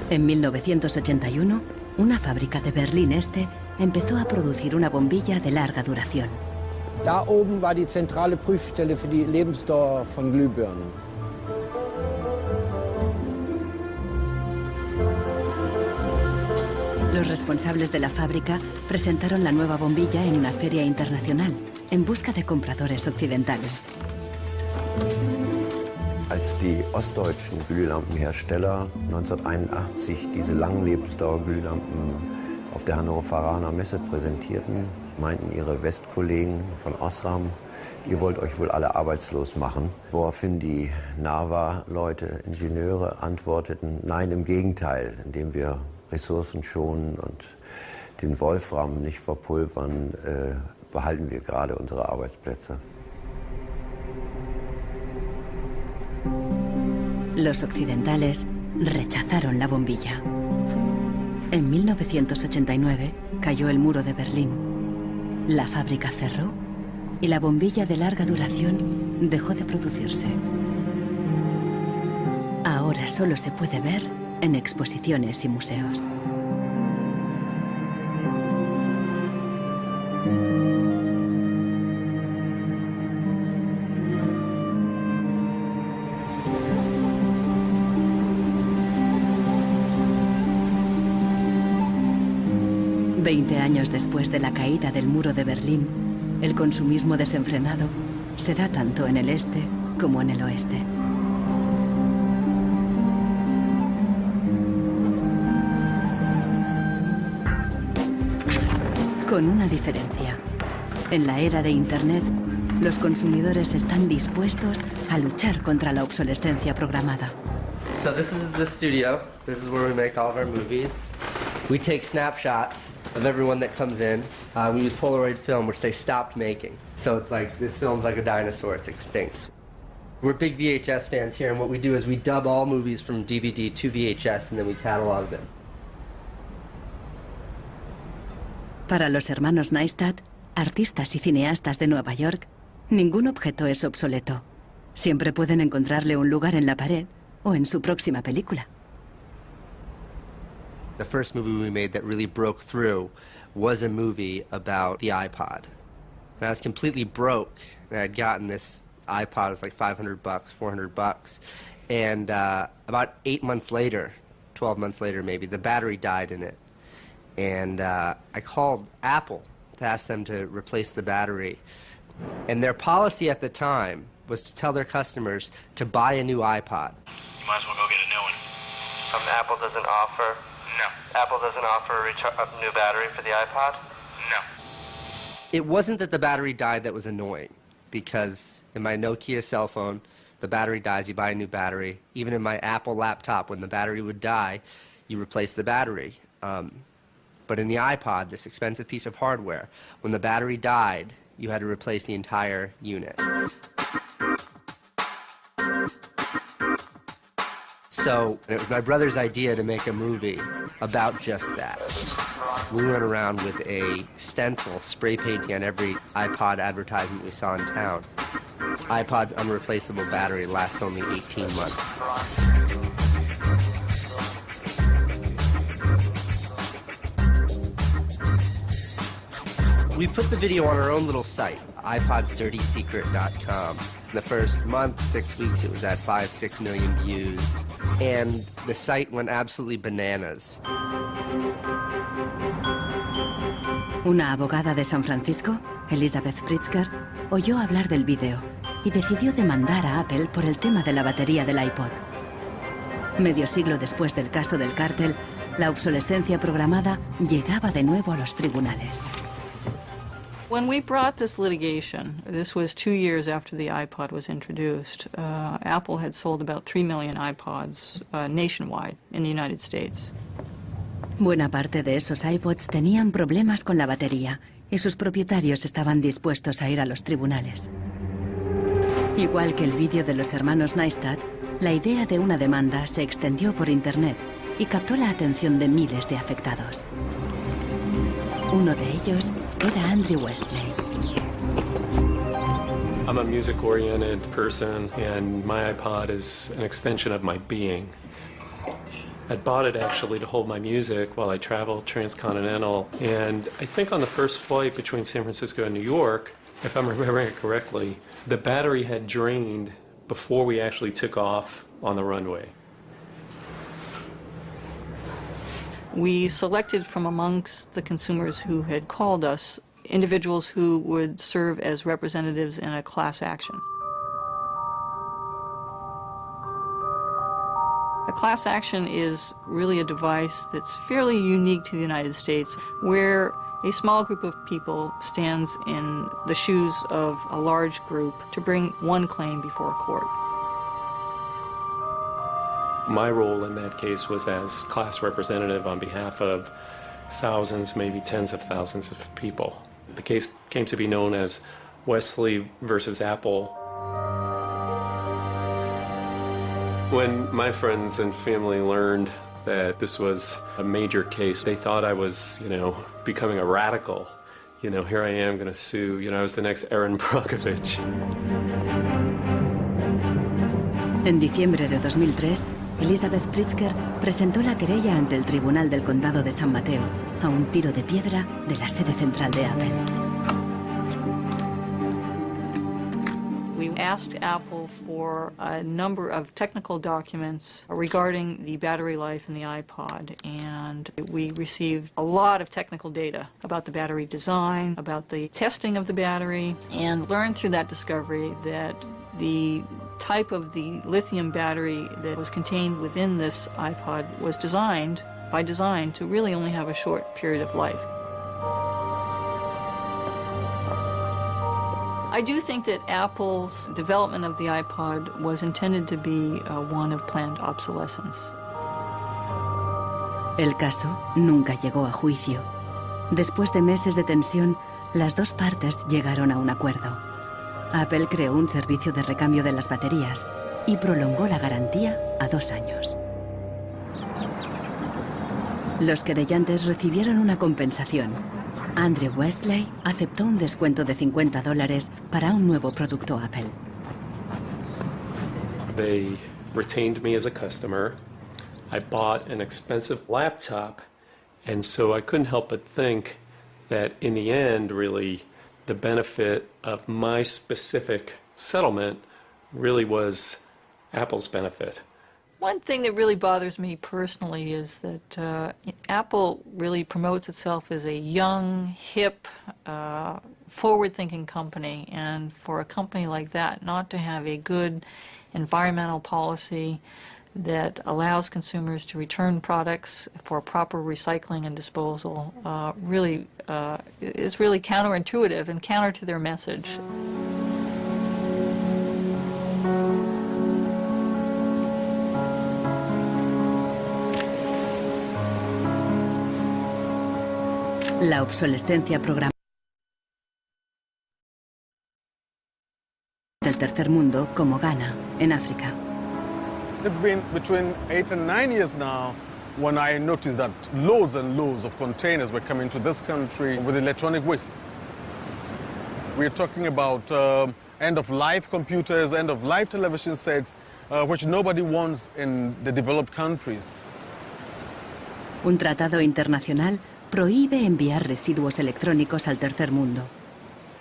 S1: En 1981, una fábrica de Berlín Este empezó a producir una bombilla de larga duración.
S19: Da oben war die zentrale Prüfstelle für die Lebensdauer von Glühbirnen.
S1: Los responsables de la fábrica presentaron la nueva bombilla en una feria internacional, en busca de compradores occidentales.
S19: Als die ostdeutschen Glühlampenhersteller 1981 diese Langlebensdauerglühlampen auf der Hannoveraner Messe präsentierten, meinten ihre Westkollegen von Osram, ihr wollt euch wohl alle arbeitslos machen. Woraufhin die NAVA-Leute, Ingenieure, antworteten, nein, im Gegenteil, indem wir Ressourcen schonen und den Wolfram nicht verpulvern, behalten wir gerade unsere Arbeitsplätze.
S1: Los occidentales rechazaron la bombilla. En 1989 cayó el muro de Berlín. La fábrica cerró y la bombilla de larga duración dejó de producirse. Ahora solo se puede ver en exposiciones y museos. Veinte años después de la caída del muro de Berlín, el consumismo desenfrenado se da tanto en el este como en el oeste. Con una diferencia. En la era de Internet, los consumidores están dispuestos a luchar contra la obsolescencia programada.
S20: So this is the studio. This is where we make all of our movies. We take snapshots of everyone that comes in. We use Polaroid film, which they stopped making. So it's like, this film's like a dinosaur, it's extinct. We're big VHS fans here, and what we do is we dub all movies from DVD to VHS, and then we catalog them.
S1: Para los hermanos Neistat, artistas y cineastas de Nueva York, ningún objeto es obsoleto. Siempre pueden encontrarle un lugar en la pared o en su próxima película.
S20: The first movie we made that really broke through was a movie about the iPod. And I was completely broke, and I'd gotten this iPod, it was like $500, $400, and about 8 months later, 12 months later maybe, the battery died in it. And I called Apple to ask them to replace the battery. And their policy at the time was to tell their customers to buy a new iPod.
S14: You might as well go get a new one.
S20: Apple doesn't offer?
S14: No.
S20: Apple doesn't offer a new battery for the iPod?
S14: No.
S20: It wasn't that the battery died that was annoying, because in my Nokia cell phone, The battery dies, you buy a new battery. Even in my Apple laptop, when the battery would die, you replace the battery. But in the iPod, this expensive piece of hardware, when the battery died, you had to replace the entire unit. So it was my brother's idea to make a movie about just that. We went around with a stencil spray painting on every iPod advertisement we saw in town. iPod's unreplaceable battery lasts only 18 months. We put the video on our own little site, iPodsDirtySecret.com. In the first month, 6 weeks, it was at 5-6 million views. And the site went absolutely bananas.
S1: Una abogada de San Francisco, Elizabeth Pritzker, oyó hablar del vídeo y decidió demandar a Apple por el tema de la batería del iPod. Medio siglo después del caso del cártel, la obsolescencia programada llegaba de nuevo a los tribunales.
S7: When we brought this litigation, this was 2 years after the iPod was introduced, Apple had sold about 3 million iPods nationwide in the United States.
S1: Buena parte de esos iPods tenían problemas con la batería y sus propietarios estaban dispuestos a ir a los tribunales. Igual que el vídeo de los hermanos Neistat, la idea de una demanda se extendió por Internet y captó la atención de miles de afectados. Uno de ellos era Andrew Westley.
S8: I'm a music-oriented person, and my iPod is an extension of my being. I bought it actually to hold my music while I traveled transcontinental, and I think on the first flight between San Francisco and New York, if I'm remembering it correctly, the battery had drained before we actually took off on the runway.
S7: We selected from amongst the consumers who had called us individuals who would serve as representatives in a class action. A class action is really a device that's fairly unique to the United States, where a small group of people stands in the shoes of a large group to bring one claim before a court.
S8: My role in that case was as class representative on behalf of thousands, maybe tens of thousands of people. The case came to be known as Westley versus Apple. When my friends and family learned that this was a major case, they thought I was, becoming a radical. Here I am going to sue. I was the next Erin Brockovich.
S1: En diciembre de 2003, Elizabeth Pritzker presentó la querella ante el Tribunal del Condado de San Mateo, a un tiro de piedra de la sede central de Apple.
S7: We asked Apple for a number of technical documents regarding the battery life in the iPod, and we received a lot of technical data about the battery design, about the testing of the battery, and learned through that discovery that the type of the lithium battery that was contained within this iPod was designed, by design, to really only have a short period of life. I do think that Apple's development of the iPod was intended to be one of planned obsolescence.
S1: El caso nunca llegó a juicio. Después de meses de tensión, las dos partes llegaron a un acuerdo. Apple creó un servicio de recambio de las baterías y prolongó la garantía a 2 años. Los querellantes recibieron una compensación. Andrew Westley aceptó un descuento de $50 para un nuevo producto Apple.
S8: They retained me as a customer. I bought an expensive laptop, and so I couldn't help but think that in the end, really, the benefit of my specific settlement really was Apple's benefit.
S7: One thing that really bothers me personally is that Apple really promotes itself as a young, hip, forward-thinking company, and for a company like that not to have a good environmental policy that allows consumers to return products for proper recycling and disposal really is really counterintuitive and counter to their message.
S1: La obsolescencia programada del tercer mundo, como Ghana, en África.
S4: It's been between 8 and 9 years now when I noticed that loads and loads of containers were coming to this country with electronic waste. We're talking about end-of-life computers, end-of-life television sets, which nobody wants in the developed countries.
S1: Un tratado internacional prohíbe enviar residuos electrónicos al tercer mundo.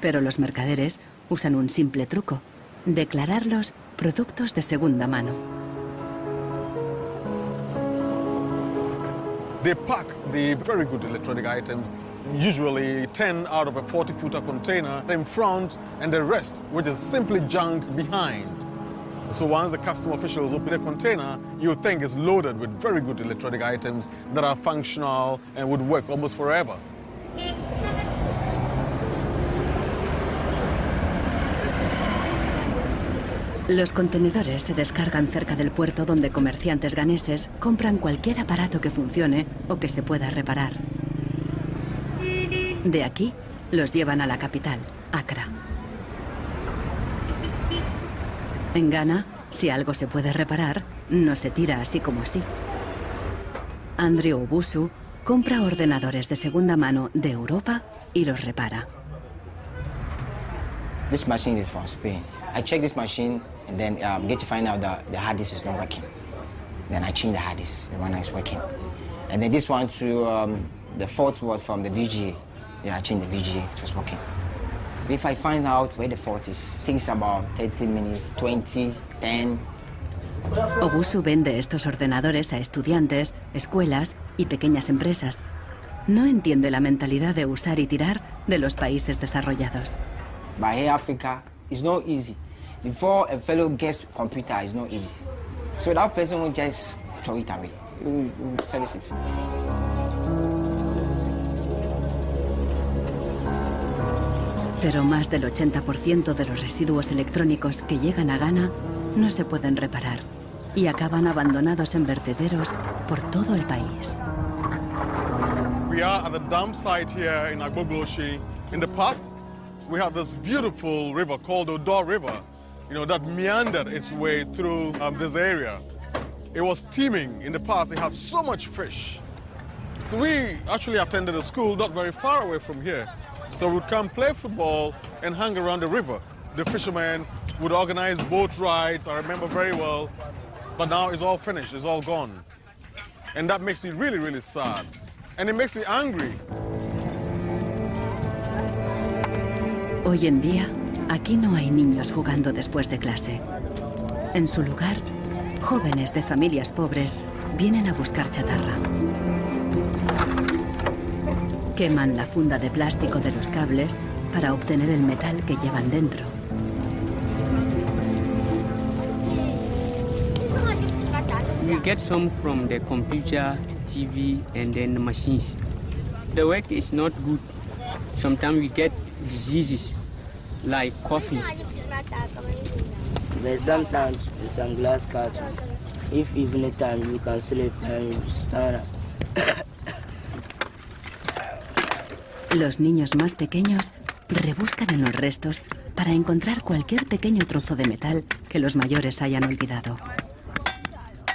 S1: Pero los mercaderes usan un simple truco: declararlos productos de segunda mano.
S4: They pack the very good electronic items, usually 10 out of a 40-footer container, in front, and the rest, which is simply junk, behind. So once the custom officials open a container, you think it's loaded with very good electronic items that are functional and would work almost forever.
S1: Los contenedores se descargan cerca del puerto donde comerciantes ganeses compran cualquier aparato que funcione o que se pueda reparar. De aquí, los llevan a la capital, Accra. En Ghana, si algo se puede reparar, no se tira así como así. Andrew Obusu compra ordenadores de segunda mano de Europa y los repara.
S12: This machine is from Spain. I check this machine and then get to find out that the hard disk is not working. Then I change the hard disk, the one is working. And then this one to the fault was from the VGA. Yeah, I changed the VGA, it was working. If I find out where the fault is, it takes about 30 minutes, 20, 10.
S1: Obusu vende estos ordenadores a estudiantes, escuelas y pequeñas empresas. No entiende la mentalidad de usar y tirar de los países desarrollados.
S12: But here Africa, it's not easy. Before a fellow gets a computer, it's not easy. So that person will just throw it away. He will service it.
S1: Pero más del 80% de los residuos electrónicos que llegan a Ghana no se pueden reparar y acaban abandonados en vertederos por todo el país.
S4: We are at the dump site here in Agbogloshi. In the past, we had this beautiful river called Odo River, that meandered its way through this area. It was teeming in the past. It had so much fish. So we actually attended a school not very far away from here. So we'd come play football and hang around the river. The fishermen would organize boat rides, I remember very well. But now it's all finished, it's all gone. And that makes me really, really sad. And it makes me angry.
S1: Hoy en día, aquí no hay niños jugando después de clase. En su lugar, jóvenes de familias pobres vienen a buscar chatarra. Queman la funda de plástico de los cables para obtener el metal que llevan dentro.
S22: We get some from the computer, TV, and then the machines. The work is not good. Sometimes we get diseases like coffee.
S23: But sometimes in some glass carton, if evening time you can sleep and you stand up.
S1: Los niños más pequeños rebuscan en los restos para encontrar cualquier pequeño trozo de metal que los mayores hayan olvidado.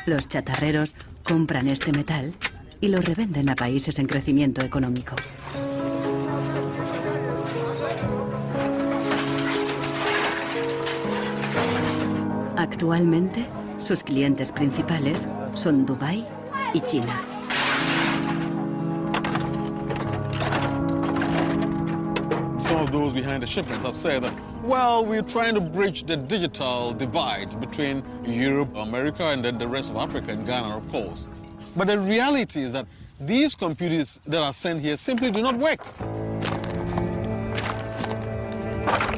S1: Los chatarreros compran este metal y lo revenden a países en crecimiento económico. Actualmente, sus clientes principales son Dubái y China.
S4: Some of those behind the shipments have said that, well, we're trying to bridge the digital divide between Europe, America, and then the rest of Africa and Ghana, of course. But the reality is that these computers that are sent here simply do not work.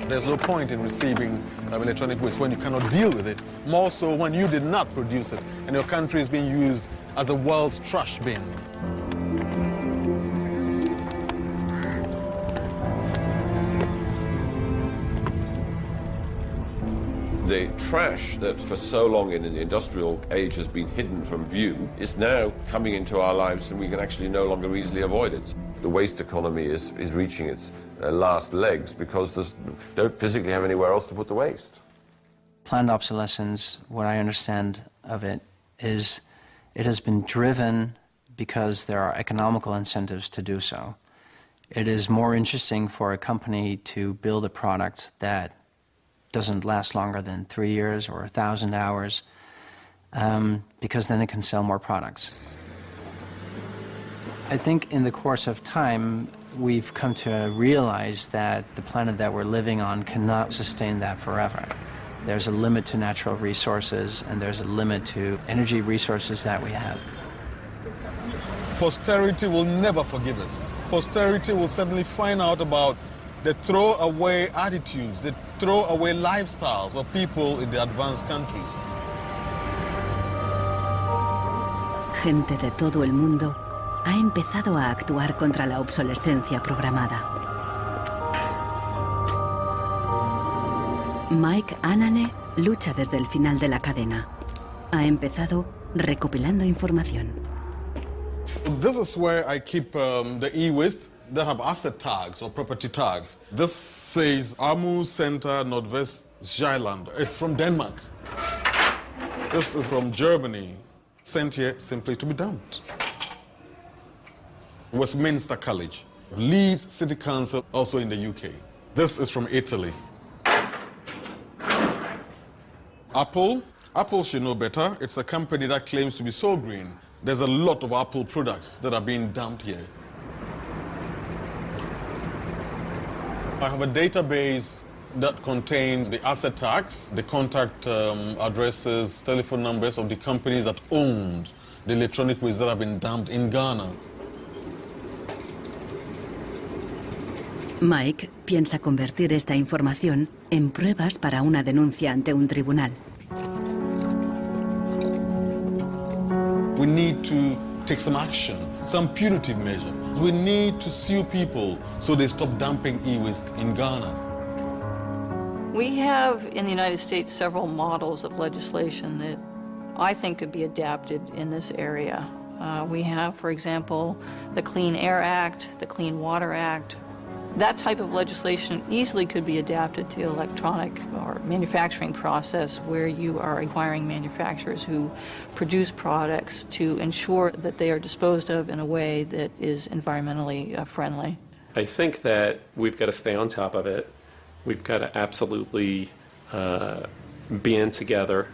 S4: There's no point in receiving electronic waste when you cannot deal with it, more so when you did not produce it and your country is being used as the world's trash bin.
S25: The trash that for so long in the industrial age has been hidden from view is now coming into our lives and we can actually no longer easily avoid it. the waste economy is reaching its last legs because they don't physically have anywhere else to put the waste.
S2: Planned obsolescence, what I understand of it, is it has been driven because there are economical incentives to do so. It is more interesting for a company to build a product that doesn't last longer than 3 years or 1,000 hours, because then it can sell more products. I think in the course of time, we've come to realize that the planet that we're living on cannot sustain that forever. There's a limit to natural resources, and there's a limit to energy resources that we have.
S4: Posterity will never forgive us. Posterity will certainly find out about the throwaway attitudes, the throwaway lifestyles of people in the advanced countries.
S1: Gente de todo el mundo ha empezado a actuar contra la obsolescencia programada. Mike Anane lucha desde el final de la cadena. Ha empezado recopilando información.
S4: This is where I keep the e-waste that have asset tags or property tags. This says Amu Center Nordvest Zeeland. It's from Denmark. This is from Germany, sent here simply to be dumped. Westminster College, Leeds City Council, also in the UK. This is from Italy. Apple should know better. It's a company that claims to be so green. There's a lot of Apple products that are being dumped here. I have a database that contains the asset tags, the contact addresses, telephone numbers of the companies that owned the electronic waste that have been dumped in Ghana.
S1: Mike piensa convertir esta información en pruebas para una denuncia ante un tribunal.
S4: We need to take some action, some punitive measure. We need to sue people so they stop dumping e-waste in Ghana.
S7: We have in the United States several models of legislation that I think could be adapted in this area. We have, for example, the Clean Air Act, the Clean Water Act. That type of legislation easily could be adapted to the electronic or manufacturing process where you are requiring manufacturers who produce products to ensure that they are disposed of in a way that is environmentally friendly.
S8: I think that we've got to stay on top of it. We've got to absolutely band together.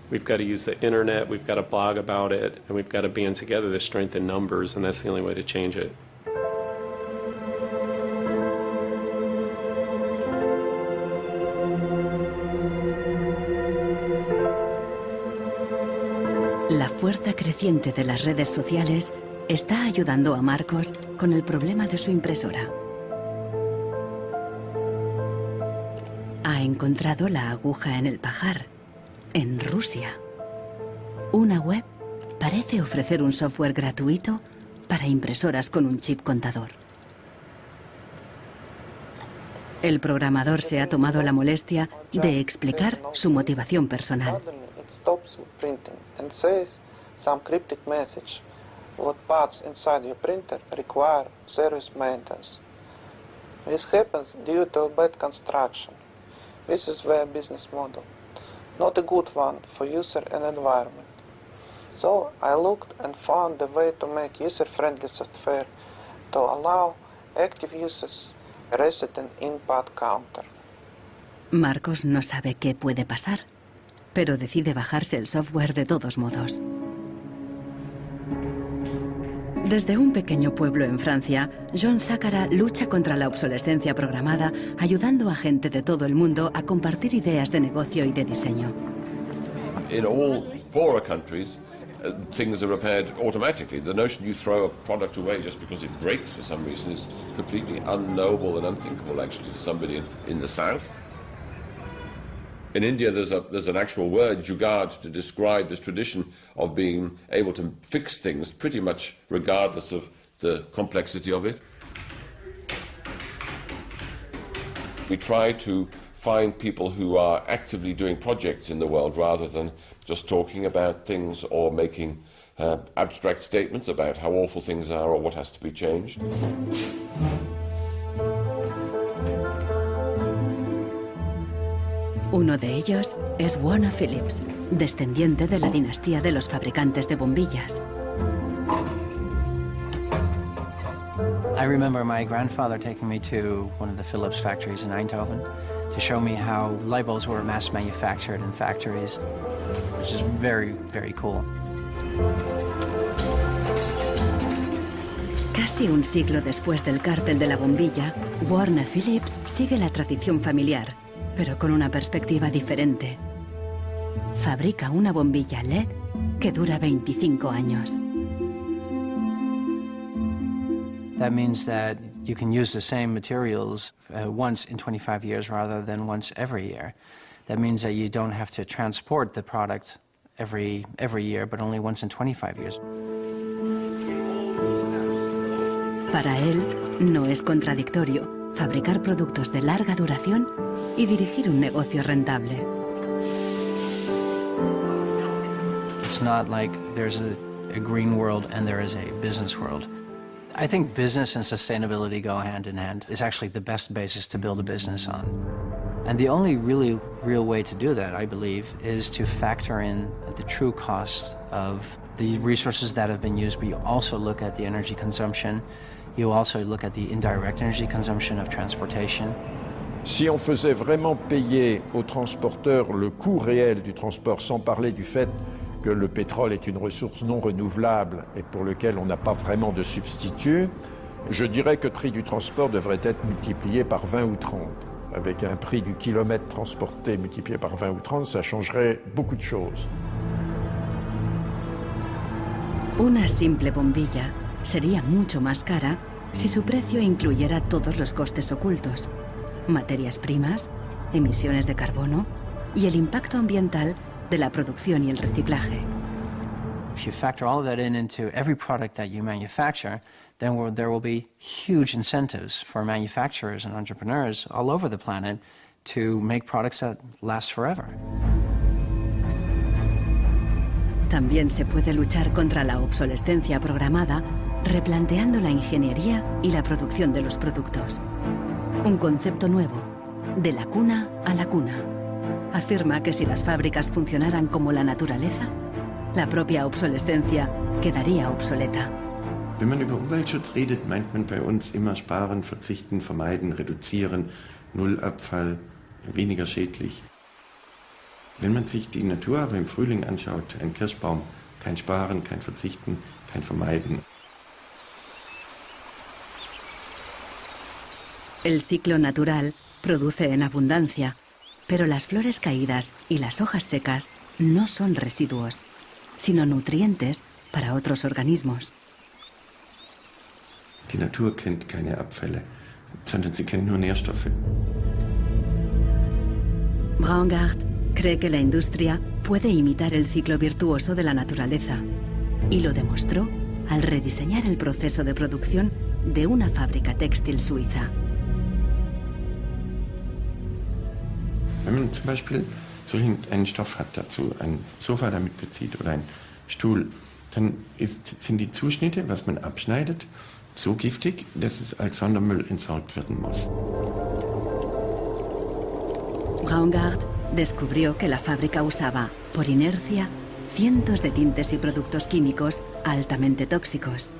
S8: We've got to use the internet, we've got to blog about it, and we've got to band together to strengthen numbers, and that's the only way to change it.
S1: La fuerza creciente de las redes sociales está ayudando a Marcos con el problema de su impresora. Ha encontrado la aguja en el pajar, en Rusia. Una web parece ofrecer un software gratuito para impresoras con un chip contador. El programador se ha tomado la molestia de explicar su motivación personal.
S5: It stops printing and says some cryptic message. What parts inside your printer require service maintenance. This happens due to bad construction. This is their business model. Not a good one for user and environment. So I looked and found a way to make user-friendly software to allow active users reset an in-part counter.
S1: Marcos no sabe qué puede pasar, pero decide bajarse el software de todos modos. Desde un pequeño pueblo en Francia, John Zacara lucha contra la obsolescencia programada, ayudando a gente de todo el mundo a compartir ideas de negocio y de diseño.
S25: In all poorer countries, things are repaired automatically. The notion you throw a product away just because it breaks for some reason is completely unknowable and unthinkable, actually, to somebody in the south. In India, there's an actual word, jugaad, to describe this tradition of being able to fix things pretty much regardless of the complexity of it. We try to find people who are actively doing projects in the world rather than just talking about things or making abstract statements about how awful things are or what has to be changed.
S1: Uno de ellos es Warner Phillips, descendiente de la dinastía de los fabricantes de bombillas.
S2: I remember my grandfather taking me to one of the Philips factories in Eindhoven to show me how light bulbs were mass manufactured in factories, which is very, very cool.
S1: Casi un siglo después del cártel de la bombilla, Warner Phillips sigue la tradición familiar, pero con una perspectiva diferente. Fabrica una bombilla LED que dura 25 años.
S2: That means that you can use the same materials once in 25 years rather than once every year. That means that you don't have to transport the product every year, but only once in 25 years.
S1: Para él, no es contradictorio fabricar productos de larga duración y dirigir un negocio rentable.
S2: It's not like there's a green world and there is a business world. I think business and sustainability go hand in hand. It's actually the best basis to build a business on. And the only really real way to do that, I believe, is to factor in the true costs of the resources that have been used, but you also look at the energy consumption. You also look at the indirect energy consumption of transportation.
S3: Si on faisait vraiment payer aux transporteurs le coût réel du transport, sans parler du fait que le pétrole est une ressource non renouvelable et pour lequel on n'a pas vraiment de substitut, je dirais que le prix du transport devrait être multiplié par 20 ou 30. Avec un prix du kilomètre transporté multiplié par 20 ou 30, ça changerait beaucoup de choses.
S1: Una simple bombilla sería mucho más cara si su precio incluyera todos los costes ocultos, materias primas, emisiones de carbono y el impacto ambiental de la producción y el reciclaje.
S2: If you factor all of that into every product that you manufacture, then there will be huge incentives for manufacturers and entrepreneurs all over the planet to make products that last forever.
S1: También se puede luchar contra la obsolescencia programada replanteando la ingeniería y la producción de los productos. Un concepto nuevo, de la cuna a la cuna. Afirma que si las fábricas funcionaran como la naturaleza, la propia obsolescencia quedaría obsoleta.
S19: Wenn man über Umweltschutz redet, meint man bei uns immer sparen, verzichten, vermeiden, reduzieren, Nullabfall, weniger schädlich. Wenn man sich die Natur aber im Frühling anschaut, ein Kirschbaum, kein Sparen, kein Verzichten, kein Vermeiden.
S1: El ciclo natural produce en abundancia, pero las flores caídas y las hojas secas no son residuos, sino nutrientes para otros organismos.
S19: Die Natur kennt keine Abfälle, sondern sie kennt nur Nährstoffe.
S1: Braungart cree que la industria puede imitar el ciclo virtuoso de la naturaleza y lo demostró al rediseñar el proceso de producción de una fábrica textil suiza.
S19: Wenn man zum Beispiel so einen Stoff hat, dazu ein Sofa damit bezieht oder einen Stuhl, dann sind die Zuschnitte, was man abschneidet, so giftig, dass es als Sondermüll entsorgt werden muss.
S1: Braungart descubrió que la fábrica usaba, por inercia, cientos de tintes y productos químicos altamente tóxicos.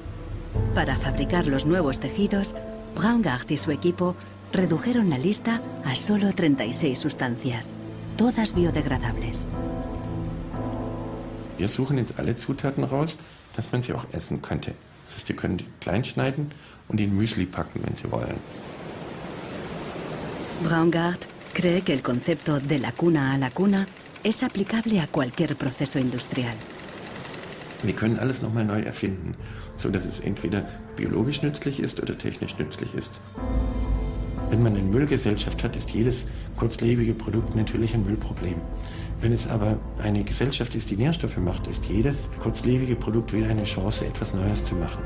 S1: Para fabricar los nuevos tejidos, Braungart y su equipo redujeron la lista a solo 36 sustancias, todas biodegradables.
S19: Wir suchen jetzt alle Zutaten raus, dass man sie auch essen könnte. Das heißt, Sie können die klein schneiden und in Müsli packen, wenn Sie wollen.
S1: Braungart cree que el concepto de la cuna a la cuna es aplicable a cualquier proceso industrial.
S19: Wir können alles nochmal neu erfinden, so dass es entweder biologisch nützlich ist oder technisch nützlich ist. Wenn man eine Müllgesellschaft hat, ist jedes kurzlebige Produkt natürlich ein Müllproblem. Wenn es aber eine Gesellschaft ist, die Nährstoffe macht, ist jedes kurzlebige Produkt wieder eine Chance, etwas Neues zu machen.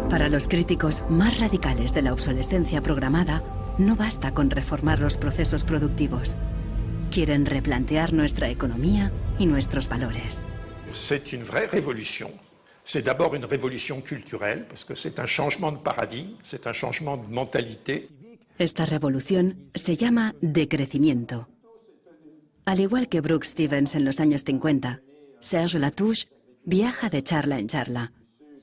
S1: Para los críticos más radicales de la obsolescencia programada, no basta con reformar los procesos productivos. Quieren replantear nuestra economía y nuestros valores.
S3: C'est une vraie révolution. C'est d'abord une révolution culturelle, parce que c'est un changement de paradigme, c'est un changement de mentalité.
S1: Esta revolución se llama decrecimiento. Al igual que Brooks Stevens en los años 50, Serge Latouche viaja de charla en charla,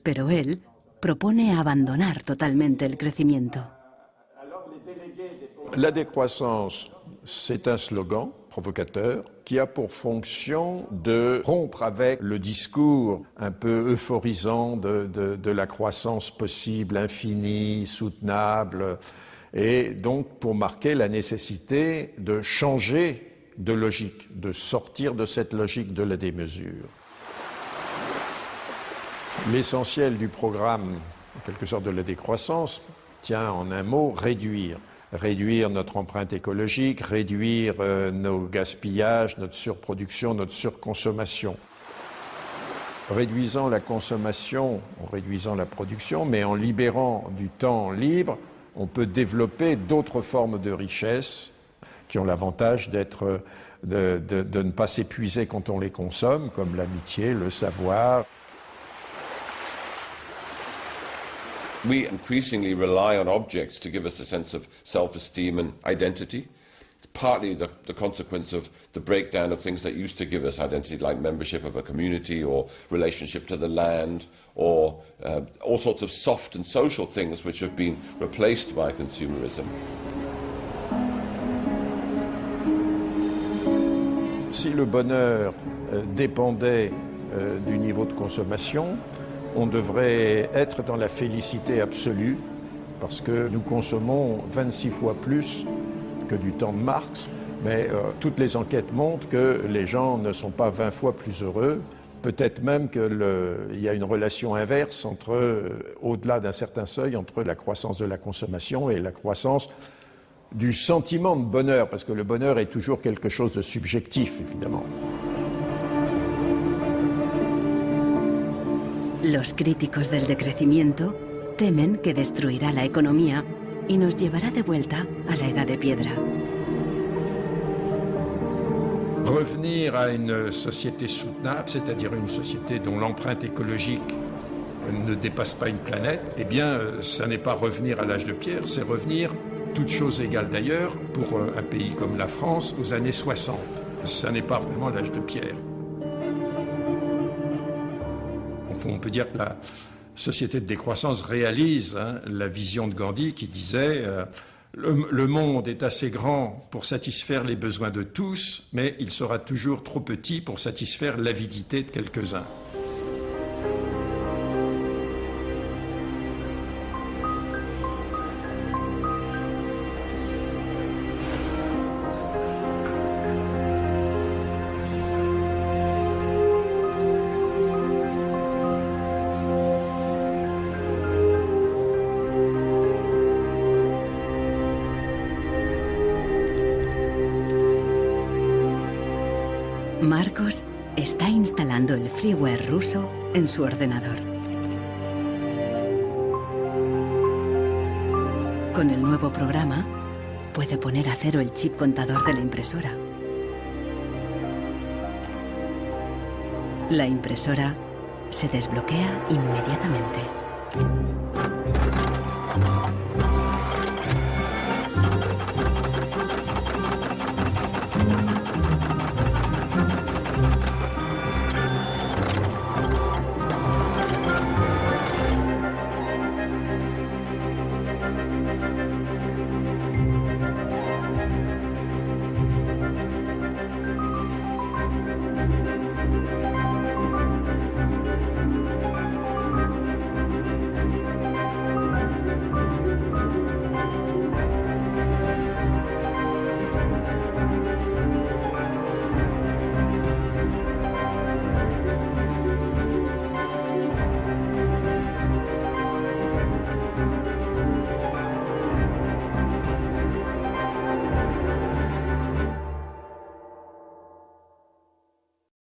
S1: pero él propone abandonar totalmente el crecimiento.
S3: La décroissance, c'est un slogan provocateur qui a pour fonction de rompre avec le discours un peu euphorisant de la croissance possible, infinie, soutenable, et donc pour marquer la nécessité de changer de logique, de sortir de cette logique de la démesure. L'essentiel du programme, en quelque sorte de la décroissance, tient en un mot réduire. Réduire notre empreinte écologique, réduire nos gaspillages, notre surproduction, notre surconsommation. Réduisant la consommation, en réduisant la production, mais en libérant du temps libre, on peut développer d'autres formes de richesse qui ont l'avantage d'être, de ne pas s'épuiser quand on les consomme, comme l'amitié, le savoir.
S25: We increasingly rely on objects to give us a sense of self-esteem and identity. It's partly the consequence of the breakdown of things that used to give us identity, like membership of a community or relationship to the land, or all sorts of soft and social things which have been replaced by consumerism.
S3: Si le bonheur dépendait du niveau de consommation, on devrait être dans la félicité absolue, parce que nous consommons 26 fois plus que du temps de Marx, mais toutes les enquêtes montrent que les gens ne sont pas 20 fois plus heureux, peut-être même qu'il y a une relation inverse au-delà d'un certain seuil, entre la croissance de la consommation et la croissance du sentiment de bonheur, parce que le bonheur est toujours quelque chose de subjectif, évidemment.
S1: Los críticos del decrecimiento temen que destruirá la economía y nos llevará de vuelta a la edad de piedra.
S3: Revenir à une société soutenable, c'est-à-dire une société dont l'empreinte écologique ne dépasse pas une planète, eh bien, ça n'est pas revenir à l'âge de pierre, c'est revenir, toutes choses égales d'ailleurs, pour un pays comme la France, aux années 60. Ça n'est pas vraiment l'âge de pierre. On peut dire que la société de décroissance réalise la vision de Gandhi qui disait le monde est assez grand pour satisfaire les besoins de tous, mais il sera toujours trop petit pour satisfaire l'avidité de quelques-uns.
S1: Marcos está instalando el freeware ruso en su ordenador. Con el nuevo programa, puede poner a cero el chip contador de la impresora. La impresora se desbloquea inmediatamente.